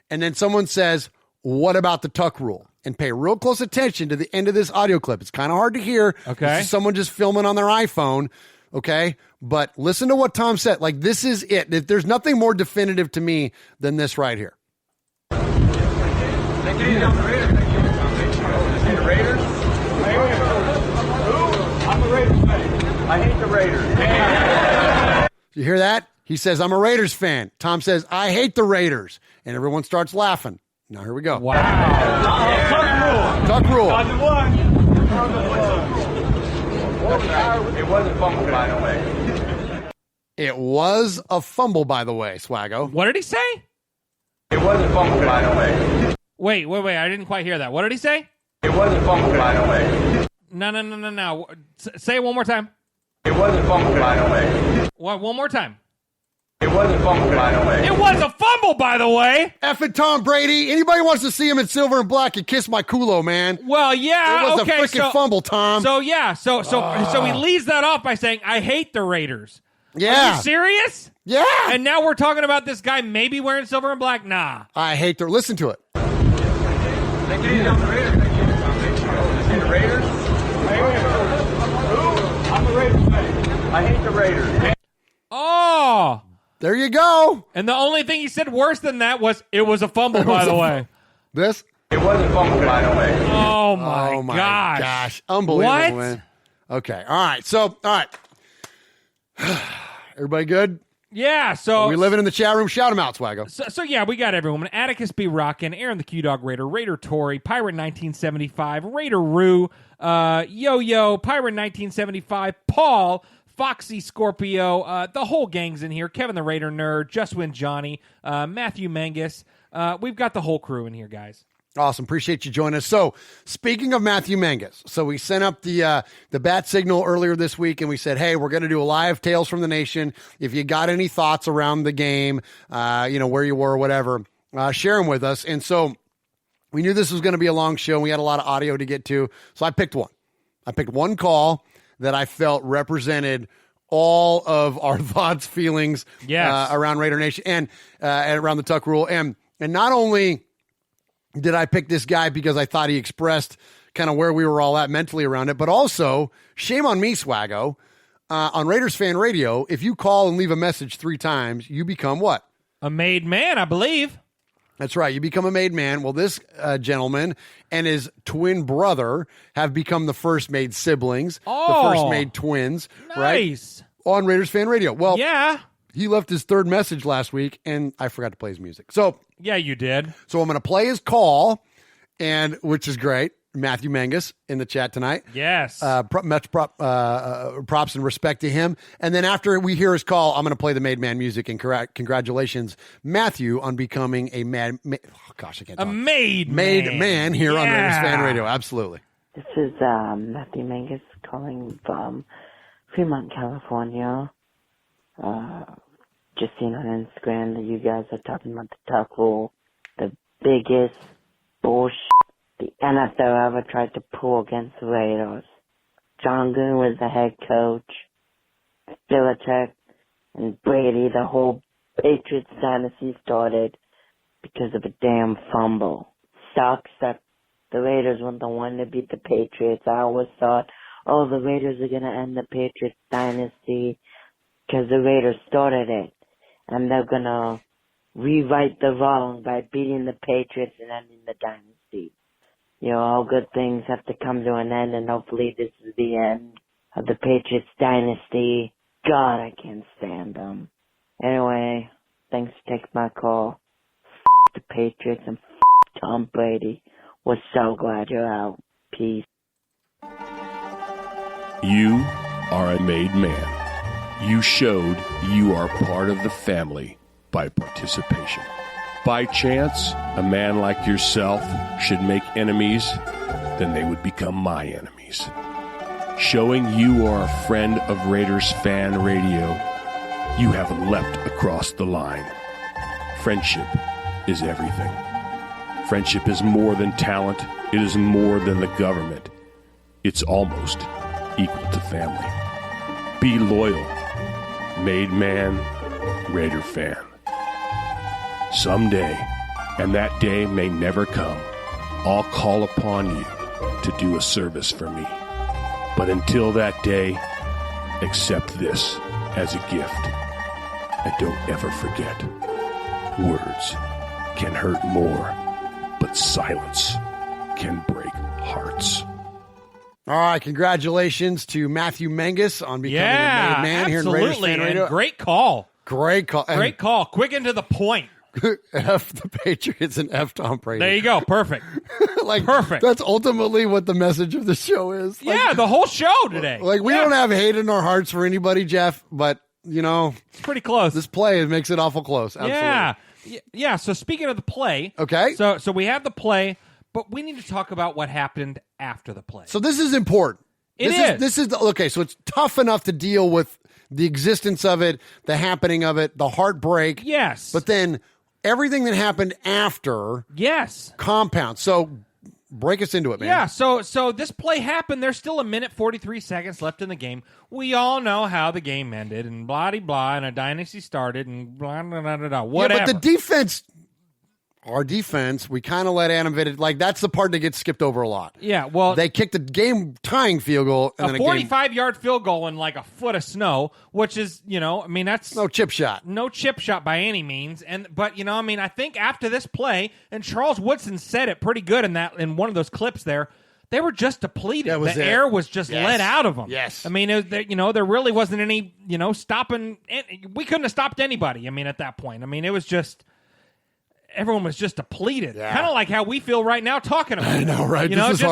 And then someone says, "What about the Tuck rule?" And pay real close attention to the end of this audio clip. It's kind of hard to hear. Okay. This is someone just filming on their iPhone. Okay. But listen to what Tom said. Like, this is it. There's nothing more definitive to me than this right here. Take it easy on the Raiders. The Raiders? I'm a Raiders fan. I hate the Raiders. You hear that? He says, "I'm a Raiders fan." Tom says, "I hate the Raiders." And everyone starts laughing. Now here we go. Wow. Tuck rule. It was a fumble, by the way. It was a fumble, by the way, Swaggo. What did he say? It was a fumble, by the way. Wait. I didn't quite hear that. What did he say? It was a fumble, by the way. No. Say it one more time. It was a fumble, by the way. What? One more time. It was a fumble, by the way. It was a fumble, by the way. Effing Tom Brady. Anybody wants to see him in silver and black, you kiss my culo, man. Well, yeah. It was okay, a freaking fumble, Tom. So yeah. So he leads that off by saying, "I hate the Raiders." Yeah. Are you serious? Yeah. And now we're talking about this guy maybe wearing silver and black? Nah. I hate the... Listen to it. Take it easy on the Raiders. The Raiders? I'm a Raiders fan. I hate the Raiders. Oh. There you go. And the only thing he said worse than that was, "It was a fumble, by the way." This? It was a fumble, by the way. Oh, my gosh. Unbelievable, What? man. Okay. All right. So, all right. Everybody good? Yeah, so... Are we living in the chat room? Shout them out, Swaggo. So yeah, we got everyone. Atticus B. Rockin', Aaron the Q-Dog Raider, Raider Tory, Pirate 1975, Raider Rue, Yo-Yo, Pirate 1975, Paul, Foxy Scorpio, the whole gang's in here. Kevin the Raider Nerd, Just Win Johnny, Matthew Mangus. We've got the whole crew in here, guys. Awesome. Appreciate you joining us. So, speaking of Matthew Mangus, so we sent up the bat signal earlier this week, and we said, hey, we're going to do a live Tales from the Nation. If you got any thoughts around the game, where you were, whatever, share them with us. And so we knew this was going to be a long show. And we had a lot of audio to get to. So I picked one. I picked one call that I felt represented all of our thoughts, feelings around Raider Nation and around the Tuck Rule. And not only did I pick this guy because I thought he expressed kind of where we were all at mentally around it, but also, shame on me, Swaggo, on Raiders Fan Radio, if you call and leave a message 3 times, you become what? A made man, I believe. That's right. You become a made man. Well, this gentleman and his twin brother have become the first made siblings, the first made twins, nice. Right? On Raiders Fan Radio. Well, yeah. He left his 3rd message last week, and I forgot to play his music. So yeah, you did. So I'm going to play his call, and which is great. Matthew Mangus in the chat tonight. Yes. Props and respect to him. And then after we hear his call, I'm going to play the Made Man music. And congratulations, Matthew, on becoming a made man here on Raiders Fan Radio. Absolutely. This is Matthew Mangus calling from Fremont, California. Just seen on Instagram that you guys are talking about the Tuck Rule, the biggest bullshit the NFL ever tried to pull against the Raiders. John Gruden was the head coach. Belichick and Brady, the whole Patriots dynasty started because of a damn fumble. Sucks that the Raiders weren't the one to beat the Patriots. I always thought, the Raiders are going to end the Patriots dynasty because the Raiders started it. And they're going to rewrite the wrong by beating the Patriots and ending the dynasty. All good things have to come to an end, and hopefully this is the end of the Patriots dynasty. God, I can't stand them. Anyway, thanks for taking my call. The Patriots and Tom Brady. We're so glad you're out. Peace. You are a made man. You showed you are part of the family by participation. By chance, a man like yourself should make enemies, then they would become my enemies. Showing you are a friend of Raiders Fan Radio, you have leapt across the line. Friendship is everything. Friendship is more than talent. It is more than the government. It's almost equal to family. Be loyal. Made man, Raider fan. Someday, and that day may never come, I'll call upon you to do a service for me. But until that day, accept this as a gift. And don't ever forget, words can hurt more, but silence can break hearts. All right, congratulations to Matthew Mangus on becoming a made man here in Raiders Fan Radio. Great call. Great call. Great call. Quick and to the point. F the Patriots and F Tom Brady. There you go. Perfect. Perfect. That's ultimately what the message of the show is. The whole show today. We don't have hate in our hearts for anybody, Jeff, but, it's pretty close. This play makes it awful close. Absolutely. Yeah. So speaking of the play. Okay. So we have the play, but we need to talk about what happened after the play. So this is important. This is okay. So it's tough enough to deal with the existence of it, the happening of it, the heartbreak. Yes. But then everything that happened after. Yes. Compound. So break us into it, man. Yeah. So this play happened. There's still 1:43 seconds left in the game. We all know how the game ended and blah de blah, and a dynasty started and blah blah blah blah. Whatever. Yeah, but the defense. Our defense, we kind of let Adam Vitt, that's the part that gets skipped over a lot. Yeah, well, they kicked a game-tying field goal. And a 45-yard field goal in a foot of snow, which is, that's no chip shot. No chip shot by any means. But I think after this play, and Charles Woodson said it pretty good in one of those clips there, they were just depleted. The air was just let out of them. Yes. There really wasn't any, stopping. We couldn't have stopped anybody. At that point. It was just. Everyone was just depleted, kind of like how we feel right now talking about it. I know, right? Just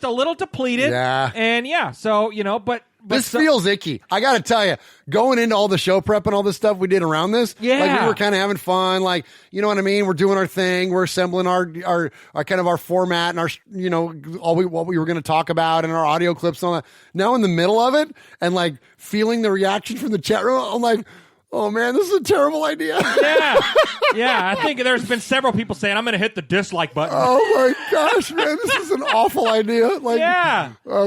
a little depleted. Yeah, and so but This feels icky. I got to tell you, going into all the show prep and all this stuff we did around this, like we were kind of having fun. Like, you know what I mean? We're doing our thing. We're assembling our kind of our format and our, you know, what we were going to talk about and our audio clips and all that. Now in the middle of it and like feeling the reaction from the chat room, I'm like, oh man, this is a terrible idea. Yeah. I think there's been several people saying I'm going to hit the dislike button. Oh my gosh, man, this is an awful idea. Like,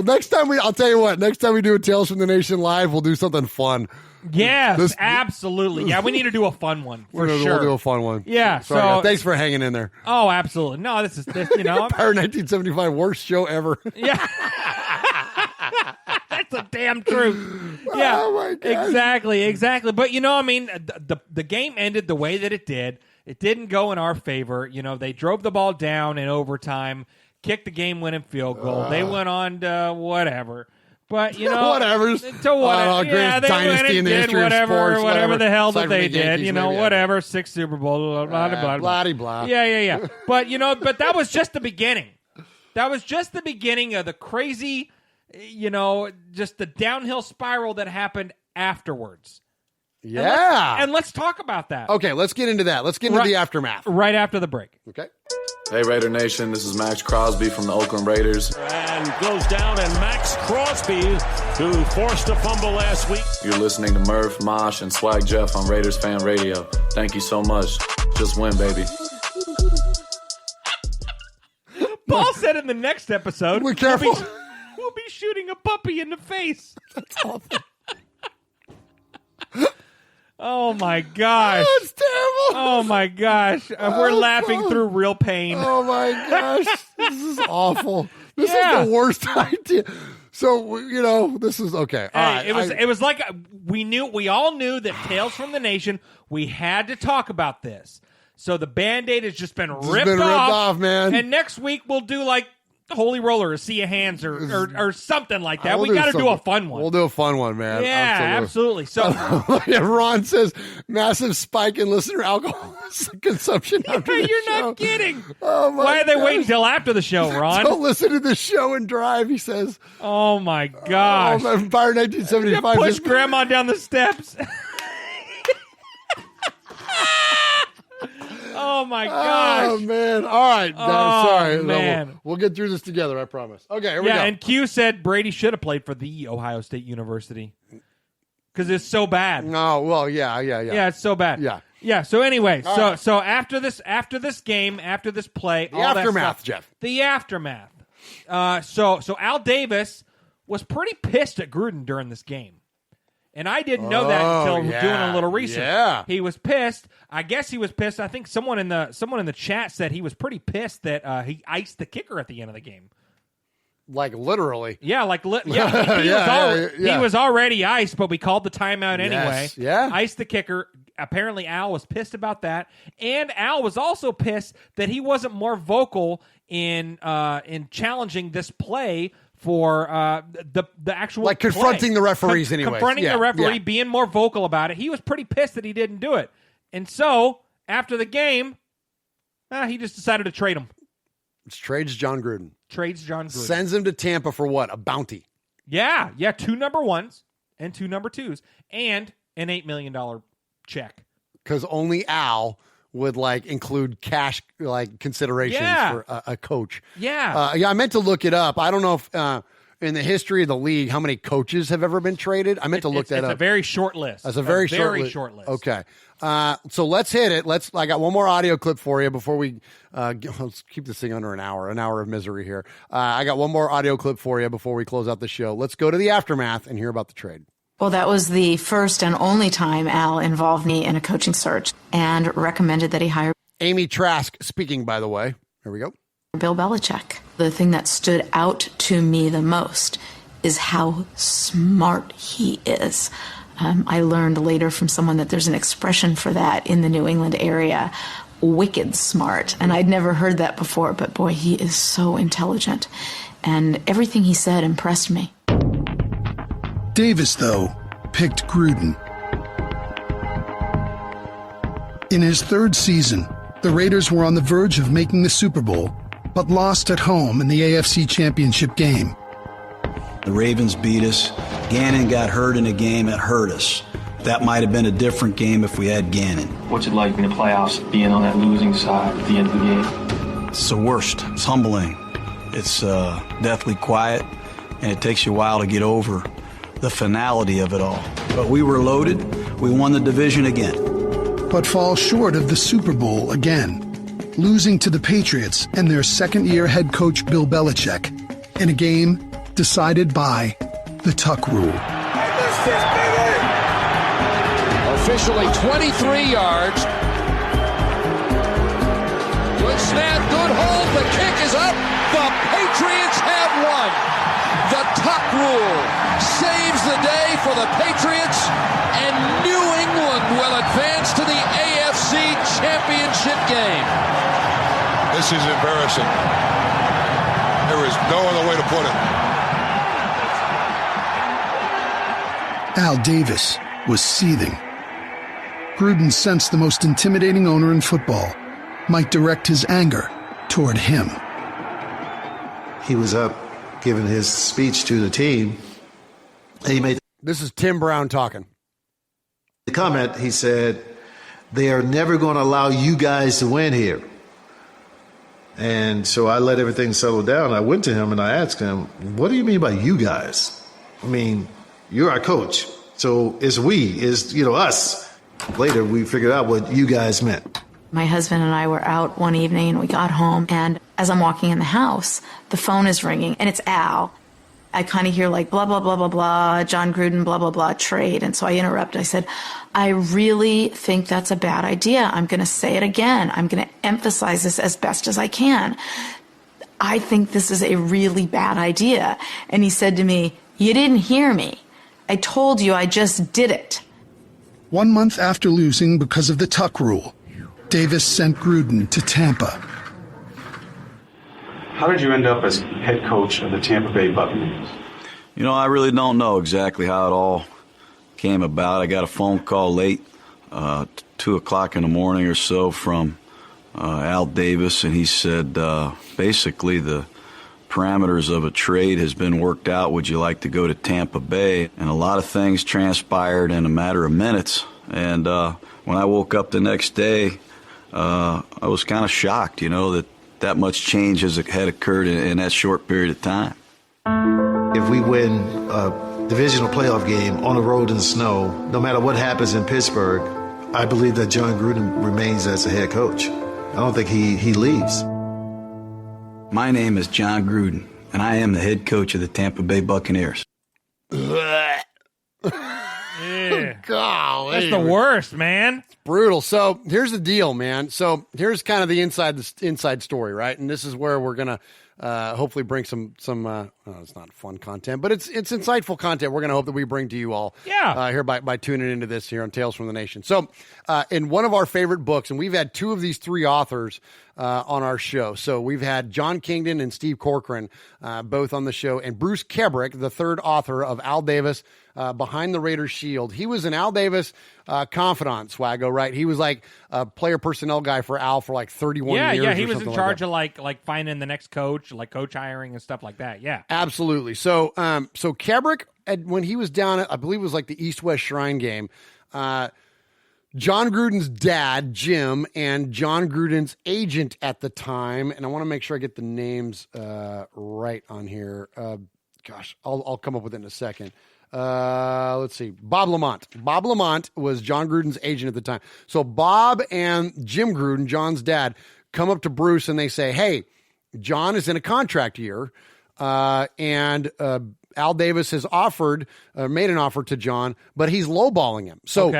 next time I'll tell you what. Next time we do a Tales from the Nation live, we'll do something fun. Yes, absolutely. Yeah, we need to do a fun one for sure. We'll do a fun one. Yeah. Sorry, guys. Thanks for hanging in there. Oh, absolutely. No, this you know, Empire 1975 worst show ever. Yeah. That's the damn truth. Yeah. Oh my God. Exactly. But you know, I mean, the game ended the way that it did. It didn't go in our favor. You know, they drove the ball down in overtime, kicked the game-winning field goal. They went on to whatever. But, you know, whatever's to whatever. Greatest dynasty in the history of sports. Whatever the hell that they Yankees, did. You know, whatever. 6 Super Bowl, blah, blah, blah. Blah. Yeah. But, you know, that was just the beginning. That was just the beginning of the crazy, you know, just the downhill spiral that happened afterwards. Yeah. And let's talk about that. Okay, let's get into that. Let's get into the aftermath. Right after the break. Okay. Hey, Raider Nation. This is Max Crosby from the Oakland Raiders. And goes down, and Max Crosby, who forced a fumble last week. You're listening to Murf, Mosh, and Swag Jeff on Raiders Fan Radio. Thank you so much. Just win, baby. Paul said in the next episode, we're careful. We'll be shooting a puppy in the face. That's awful. Oh my gosh. That's terrible. Oh my gosh. We're laughing through real pain. Oh my gosh. This is awful. This is the worst idea. So, you know, this is okay. All right. It was like we all knew that Tales from the Nation, we had to talk about this. So the Band-Aid has just been ripped off, man. And next week we'll do like Holy Roller or Sea of Hands or something like that. We got to do a fun one. We'll do a fun one, man. Yeah, absolutely. So Ron says massive spike in listener alcohol consumption. After the you're show. not kidding. Oh my Why are they gosh. waiting until after the show, Ron? Don't listen to the show and drive, he says. Oh my gosh. Empire 1975. Push Grandma down the steps. Oh my gosh! Oh man! All right, sorry, man. No, we'll get through this together. I promise. Okay, here we go. And Q said Brady should have played for the Ohio State University because it's so bad. No, well, yeah. Yeah, it's so bad. Yeah. So anyway, so after this game, after this play, the aftermath, Jeff. The aftermath. So Al Davis was pretty pissed at Gruden during this game. And I didn't know that until doing a little research. Yeah. He was pissed. I guess he was pissed. I think someone in the chat said he was pretty pissed that he iced the kicker at the end of the game. Like literally. Yeah, he was already iced, but we called the timeout anyway. Yes. Yeah. Iced the kicker. Apparently Al was pissed about that. And Al was also pissed that he wasn't more vocal in challenging this play for the actual like confronting play. the referees anyway. Confronting the referee, being more vocal about it. He was pretty pissed that he didn't do it. And so, after the game, he just decided to trade him. Trades John Gruden. Sends him to Tampa for what? A bounty. Yeah. 2 number 1s and 2 number 2s and an $8 million check. Because only Al would like include cash like considerations for a coach. Yeah. I meant to look it up. I don't know if in the history of the league how many coaches have ever been traded. I meant to look that up. It's a very short list. That's a very short list. Okay. So let's hit it. I got one more audio clip for you before we let's keep this thing under an hour of misery here. I got one more audio clip for you before we close out the show. Let's go to the aftermath and hear about the trade. Well, that was the first and only time Al involved me in a coaching search and recommended that he hire Amy Trask speaking, by the way. Here we go. Bill Belichick. The thing that stood out to me the most is how smart he is. I learned later from someone that there's an expression for that in the New England area, wicked smart. And I'd never heard that before, but boy, he is so intelligent. And everything he said impressed me. Davis, though, picked Gruden. In his third season, the Raiders were on the verge of making the Super Bowl, but lost at home in the AFC Championship game. The Ravens beat us. Gannon got hurt in a game that hurt us. That might have been a different game if we had Gannon. What's it like in the playoffs, being on that losing side at the end of the game? It's the worst. It's humbling. It's deathly quiet, and it takes you a while to get over the finality of it all. But we were loaded. We won the division again. But fall short of the Super Bowl again, losing to the Patriots and their second-year head coach Bill Belichick in a game decided by the Tuck Rule. Officially 23 yards. Good snap, good hold. The kick is up. The Patriots have won. The Tuck Rule saves the day for the Patriots, and New England will advance to the AFC Championship game. This is embarrassing. There is no other way to put it. Al Davis was seething. Gruden sensed the most intimidating owner in football might direct his anger toward him. He was up giving his speech to the team. And he made This is Tim Brown talking. the comment, he said, they are never going to allow you guys to win here. And so I let everything settle down. I went to him and I asked him, what do you mean by you guys? I mean, you're our coach. So it's we, it's, us. Later, we figured out what you guys meant. My husband and I were out one evening and we got home, and as I'm walking in the house, the phone is ringing and it's Al. I kind of hear like blah, blah, blah, blah, blah, John Gruden, blah, blah, blah, trade. And so I interrupted. I said, I really think that's a bad idea. I'm going to say it again. I'm going to emphasize this as best as I can. I think this is a really bad idea. And he said to me, you didn't hear me. I told you I just did it. 1 month after losing because of the Tuck Rule, Davis sent Gruden to Tampa. How did you end up as head coach of the Tampa Bay Buccaneers? I really don't know exactly how it all came about. I got a phone call late, 2 o'clock in the morning or so, from Al Davis, and he said, basically, the parameters of a trade has been worked out. Would you like to go to Tampa Bay? And a lot of things transpired in a matter of minutes. And when I woke up the next day, I was kind of shocked, that much change had occurred in that short period of time. If we win a divisional playoff game on the road in the snow, no matter what happens in Pittsburgh, I believe that John Gruden remains as a head coach. I don't think he leaves. My name is John Gruden, and I am the head coach of the Tampa Bay Buccaneers. Yeah. Golly. That's the worst, man. It's brutal. So here's the deal, man. So here's kind of the inside story, right? And this is where we're going to hopefully bring some it's not fun content, but it's insightful content we're going to hope that we bring to you all here by tuning into this here on Tales from the Nation. So in one of our favorite books, and we've had two of these three authors on our show. So we've had John Kingdon and Steve Corcoran both on the show, and Bruce Kebrick, the third author of Al Davis, Behind the Raiders Shield. He was an Al Davis confidant, Swaggo, right? He was like a player personnel guy for Al for like 31 years. Yeah, he was in charge of like finding the next coach, like coach hiring and stuff like that. Yeah, absolutely. So so Kebrick, when he was down at, I believe it was like the East-West Shrine game, John Gruden's dad, Jim, and John Gruden's agent at the time, and I want to make sure I get the names right on here. I'll come up with it in a second. Let's see. Bob Lamont. Bob Lamont was John Gruden's agent at the time. So Bob and Jim Gruden, John's dad, come up to Bruce and they say, hey, John is in a contract year, and Al Davis has made an offer to John, but he's lowballing him. So,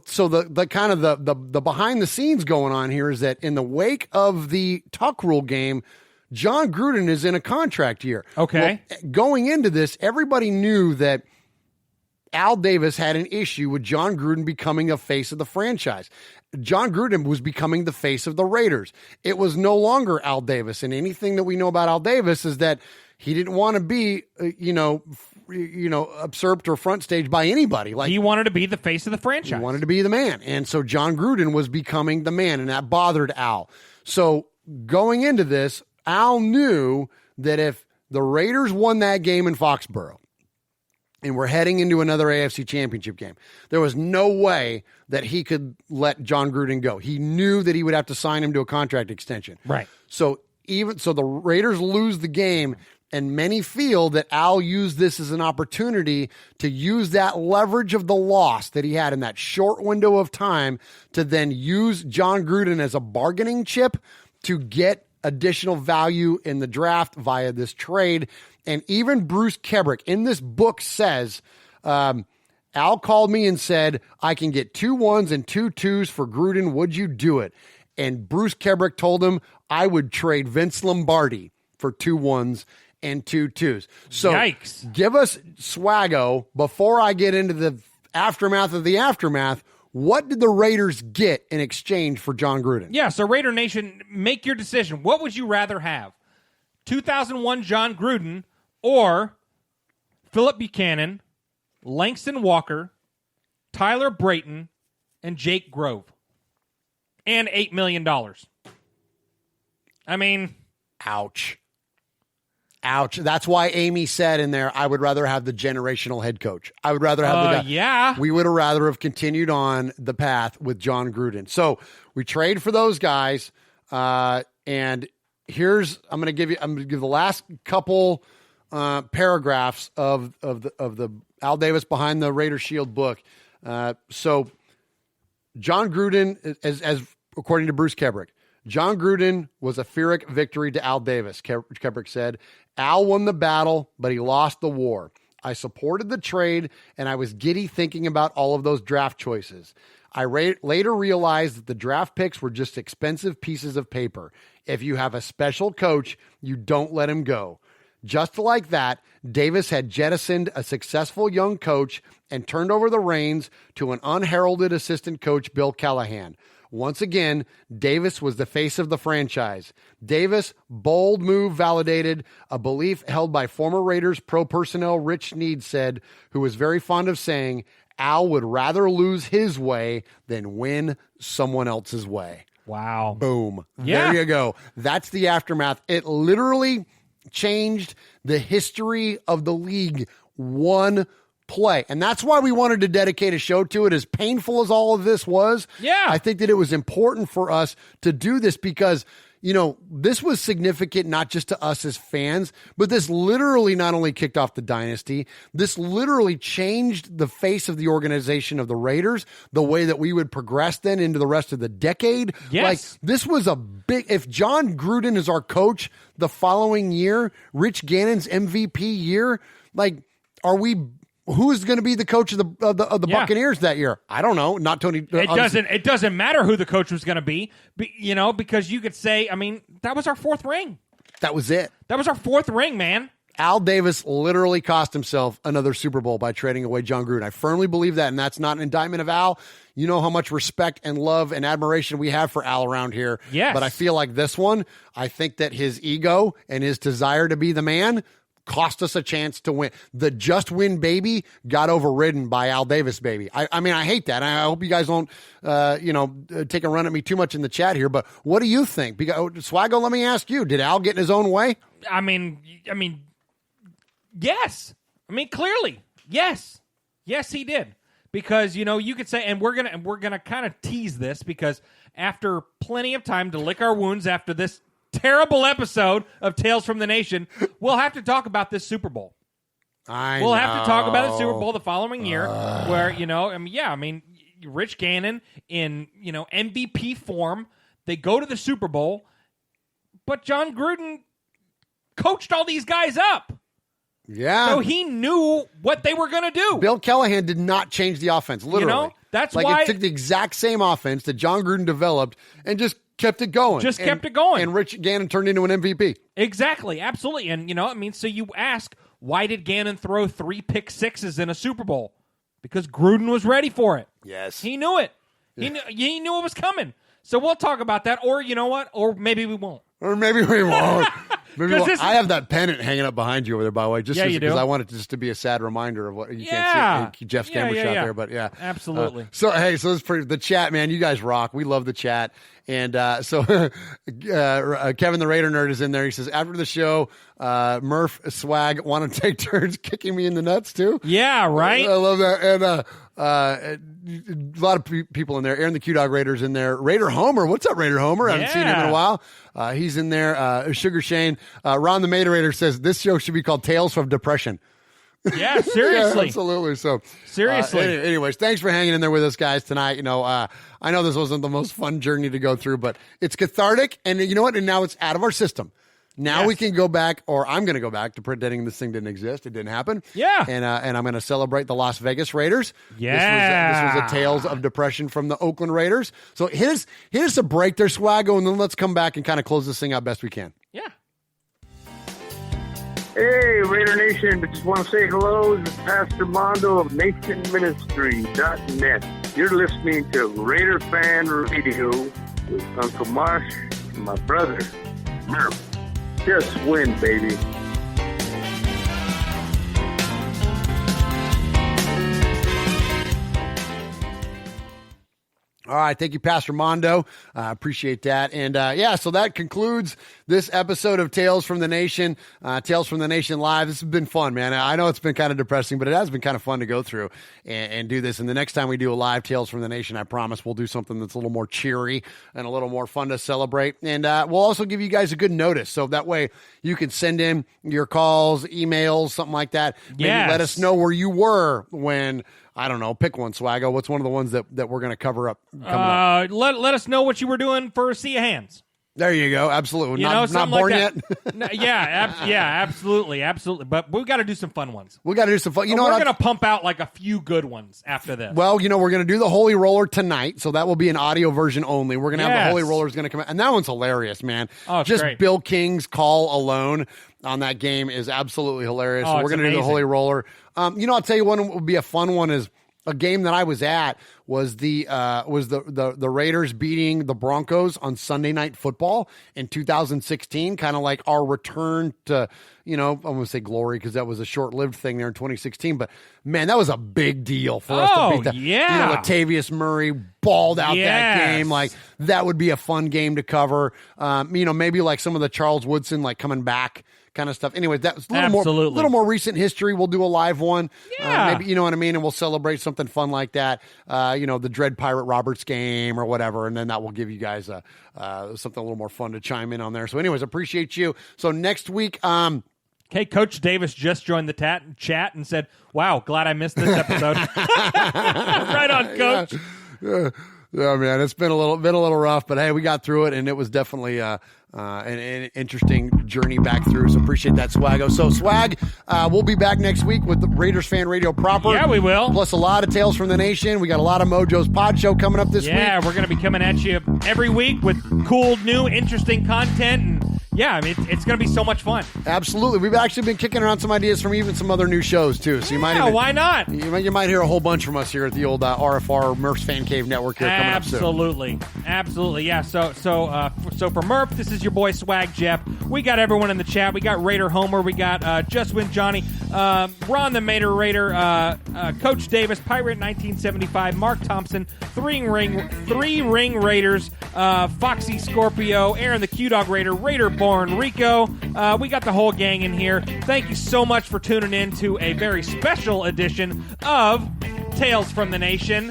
so the kind of the behind the scenes going on here is that in the wake of the Tuck Rule game, John Gruden is in a contract year. Okay. Well, going into this, everybody knew that Al Davis had an issue with John Gruden becoming a face of the franchise. John Gruden was becoming the face of the Raiders. It was no longer Al Davis. And anything that we know about Al Davis is that he didn't want to be, usurped or front stage by anybody. Like, he wanted to be the face of the franchise. He wanted to be the man. And so John Gruden was becoming the man, and that bothered Al. So going into this, Al knew that if the Raiders won that game in Foxborough, and we're heading into another AFC Championship game. There was no way that he could let John Gruden go. He knew that he would have to sign him to a contract extension. Right. So the Raiders lose the game, and many feel that Al used this as an opportunity to use that leverage of the loss that he had in that short window of time to then use John Gruden as a bargaining chip to get additional value in the draft via this trade. And even Bruce Kebrick in this book says, Al called me and said, I can get 2 1s and 2 2s for Gruden. Would you do it? And Bruce Kebrick told him I would trade Vince Lombardi for 2 1s and 2 2s. So yikes. Give us Swaggo before I get into the aftermath of the aftermath. What did the Raiders get in exchange for John Gruden? Yeah, so Raider Nation, make your decision. What would you rather have? 2001 John Gruden or Philip Buchanan, Langston Walker, Tyler Brayton, and Jake Grove? And $8 million. I mean... Ouch. Ouch. That's why Amy said in there, I would rather have the generational head coach. I would rather have the guy. Yeah. We would have rather have continued on the path with John Gruden. So we trade for those guys. And here's, I'm going to give the last couple paragraphs of the Al Davis Behind the Raider Shield book. So John Gruden, as according to Bruce Kebrick, John Gruden was a Pyrrhic victory to Al Davis, Kebrick said. Al won the battle, but he lost the war. I supported the trade, and I was giddy thinking about all of those draft choices. I later realized that the draft picks were just expensive pieces of paper. If you have a special coach, you don't let him go. Just like that, Davis had jettisoned a successful young coach and turned over the reins to an unheralded assistant coach, Bill Callahan. Once again, Davis was the face of the franchise. Davis' bold move validated a belief held by former Raiders pro personnel Rich Snead said, who was very fond of saying, Al would rather lose his way than win someone else's way. Wow. Boom. Yeah. There you go. That's the aftermath. It literally changed the history of the league one play. And that's why we wanted to dedicate a show to it, as painful as all of this was. Yeah. I think that it was important for us to do this because, you know, this was significant not just to us as fans, but this literally not only kicked off the dynasty, this literally changed the face of the organization of the Raiders, the way that we would progress then into the rest of the decade. Yes. Like, this was a big, if John Gruden is our coach the following year, Rich Gannon's MVP year, like, who is going to be the coach of the Buccaneers that year? I don't know. Not Tony. It doesn't matter who the coach was going to be, you know, because you could say, I mean, that was our 4th ring. That was it. That was our 4th ring, man. Al Davis literally cost himself another Super Bowl by trading away John Gruden. I firmly believe that, and that's not an indictment of Al. You know how much respect and love and admiration we have for Al around here. Yes. But I feel like this one, I think that his ego and his desire to be the man cost us a chance to win. The just win baby got overridden by Al Davis baby. I mean, I hate that. I hope you guys don't, take a run at me too much in the chat here, but what do you think? Because, Swaggo, let me ask you, did Al get in his own way? I mean, yes. I mean, clearly, yes. Yes, he did. Because, you know, you could say, and we're gonna kind of tease this because after plenty of time to lick our wounds after this terrible episode of Tales from the Nation, we'll have to talk about this Super Bowl. We'll have to talk about the Super Bowl the following year where, you know, Rich Gannon in, you know, MVP form, they go to the Super Bowl, but John Gruden coached all these guys up. Yeah. So he knew what they were going to do. Bill Callahan did not change the offense, literally. You know, that's like why it took the exact same offense that John Gruden developed and just kept it going. Kept it going. And Rich Gannon turned into an MVP. Exactly. Absolutely. And, you know, I mean, so you ask, why did Gannon throw 3 pick sixes in a Super Bowl? Because Gruden was ready for it. Yes. He knew it. Yeah. He knew it was coming. So we'll talk about that. Or, you know what? Or maybe we won't. Or maybe we won't. I have that pennant hanging up behind you over there, by the way, just because I want it just to be a sad reminder of what you can't see Jeff's camera shot there, but yeah. Absolutely. So this is the chat, man. You guys rock. We love the chat. And so Kevin the Raider Nerd is in there. He says, after the show, Murf, Swag want to take turns kicking me in the nuts too. Yeah, right. I love that. And a lot of people in there. Aaron the Q-Dog Raider's in there. Raider Homer. What's up, Raider Homer? I haven't seen him in a while. He's in there. Sugar Shane. Ron the Materator says this show should be called Tales from Depression. Yeah, seriously. Yeah, absolutely. So seriously. Anyways, thanks for hanging in there with us, guys, tonight. You know, I know this wasn't the most fun journey to go through, but it's cathartic. And you know what? And now it's out of our system. Now we can go back, or I'm going to go back to pretending this thing didn't exist. It didn't happen. Yeah. And I'm going to celebrate the Las Vegas Raiders. Yeah. This was a Tales of Depression from the Oakland Raiders. So hit us a break there, Swaggo, and then let's come back and kind of close this thing out best we can. Yeah. Hey, Raider Nation. I just want to say hello. This is Pastor Mondo of NationMinistry.net. You're listening to Raider Fan Radio with Uncle Marsh and my brother, Murf. Just win, baby. All right. Thank you, Pastor Mondo. Appreciate that. And so that concludes this episode of Tales from the Nation, Tales from the Nation Live. This has been fun, man. I know it's been kind of depressing, but it has been kind of fun to go through and do this. And the next time we do a live Tales from the Nation, I promise we'll do something that's a little more cheery and a little more fun to celebrate. And we'll also give you guys a good notice. So that way you can send in your calls, emails, something like that. Maybe let us know where you were when, I don't know, pick one, Swaggo. What's one of the ones that we're going to cover up coming up? Let us know what you were doing for Sea of Hands. There you go. Absolutely. Not born like yet? Yeah, absolutely. But we've got to do some fun ones. We got to do some fun. We're going to pump out like a few good ones after this. Well, we're going to do the Holy Roller tonight, so that will be an audio version only. We're going to have the Holy Rollers going to come out, and that one's hilarious, man. Oh, it's just great. Bill King's call alone on that game is absolutely hilarious. Oh, so we're going to do the Holy Roller. I'll tell you one would be a fun one is a game that I was at was the Raiders beating the Broncos on Sunday Night Football in 2016, kind of like our return to, I'm going to say glory because that was a short-lived thing there in 2016, but man, that was a big deal for us to beat that. Yeah. Latavius Murray balled out that game. Like that would be a fun game to cover. Maybe like some of the Charles Woodson, like coming back kind of stuff. Anyway, that's a little more recent history. We'll do a live one. Yeah. Maybe, you know what I mean? And we'll celebrate something fun like that. The Dread Pirate Roberts game or whatever. And then that will give you guys something a little more fun to chime in on there. So anyways, appreciate you. So next week, okay, Coach Davis just joined the chat and said, wow, glad I missed this episode. Right on, Coach. Yeah, man, it's been a little rough, but hey, we got through it, and it was definitely an interesting journey back through. So appreciate that, Swaggo. So Swag, we'll be back next week with the Raiders Fan Radio proper. Yeah, we will. Plus a lot of Tales from the Nation. We got a lot of Mojo's Pod Show coming up this week. Yeah, we're going to be coming at you every week with cool, new, interesting content. And yeah, I mean, it's going to be so much fun. Absolutely. We've actually been kicking around some ideas from even some other new shows, too. So you might why not? You might hear a whole bunch from us here at the old RFR Murph's Fan Cave Network here coming up soon. Absolutely. Yeah, so for Murph, this is your boy Swag Jeff. We got everyone in the chat. We got Raider Homer. We got Just Win Johnny, Ron the Mater Raider, Coach Davis, Pirate 1975, Mark Thompson, Three Ring Raiders, Foxy Scorpio, Aaron the Q-Dog Raider, Raider Born Rico. We got the whole gang in here. Thank you so much for tuning in to a very special edition of Tales from the Nation,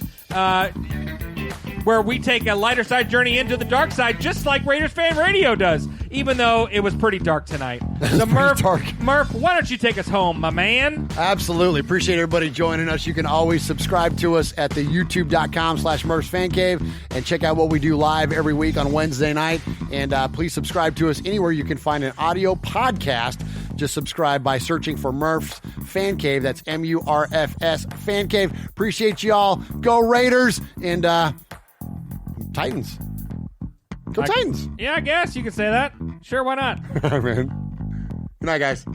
where we take a lighter side journey into the dark side, just like Raiders Fan Radio does, even though it was pretty dark tonight. So Murph, why don't you take us home, my man? Absolutely. Appreciate everybody joining us. You can always subscribe to us at the youtube.com/Murph's Fan Cave and check out what we do live every week on Wednesday night. And please subscribe to us anywhere you can find an audio podcast. Just subscribe by searching for Murph's Fan Cave. That's MURFS Fan Cave. Appreciate y'all. Go Raiders and Titans. Go Titans. Yeah, I guess you could say that. Sure, why not? All right, man. Good night, guys.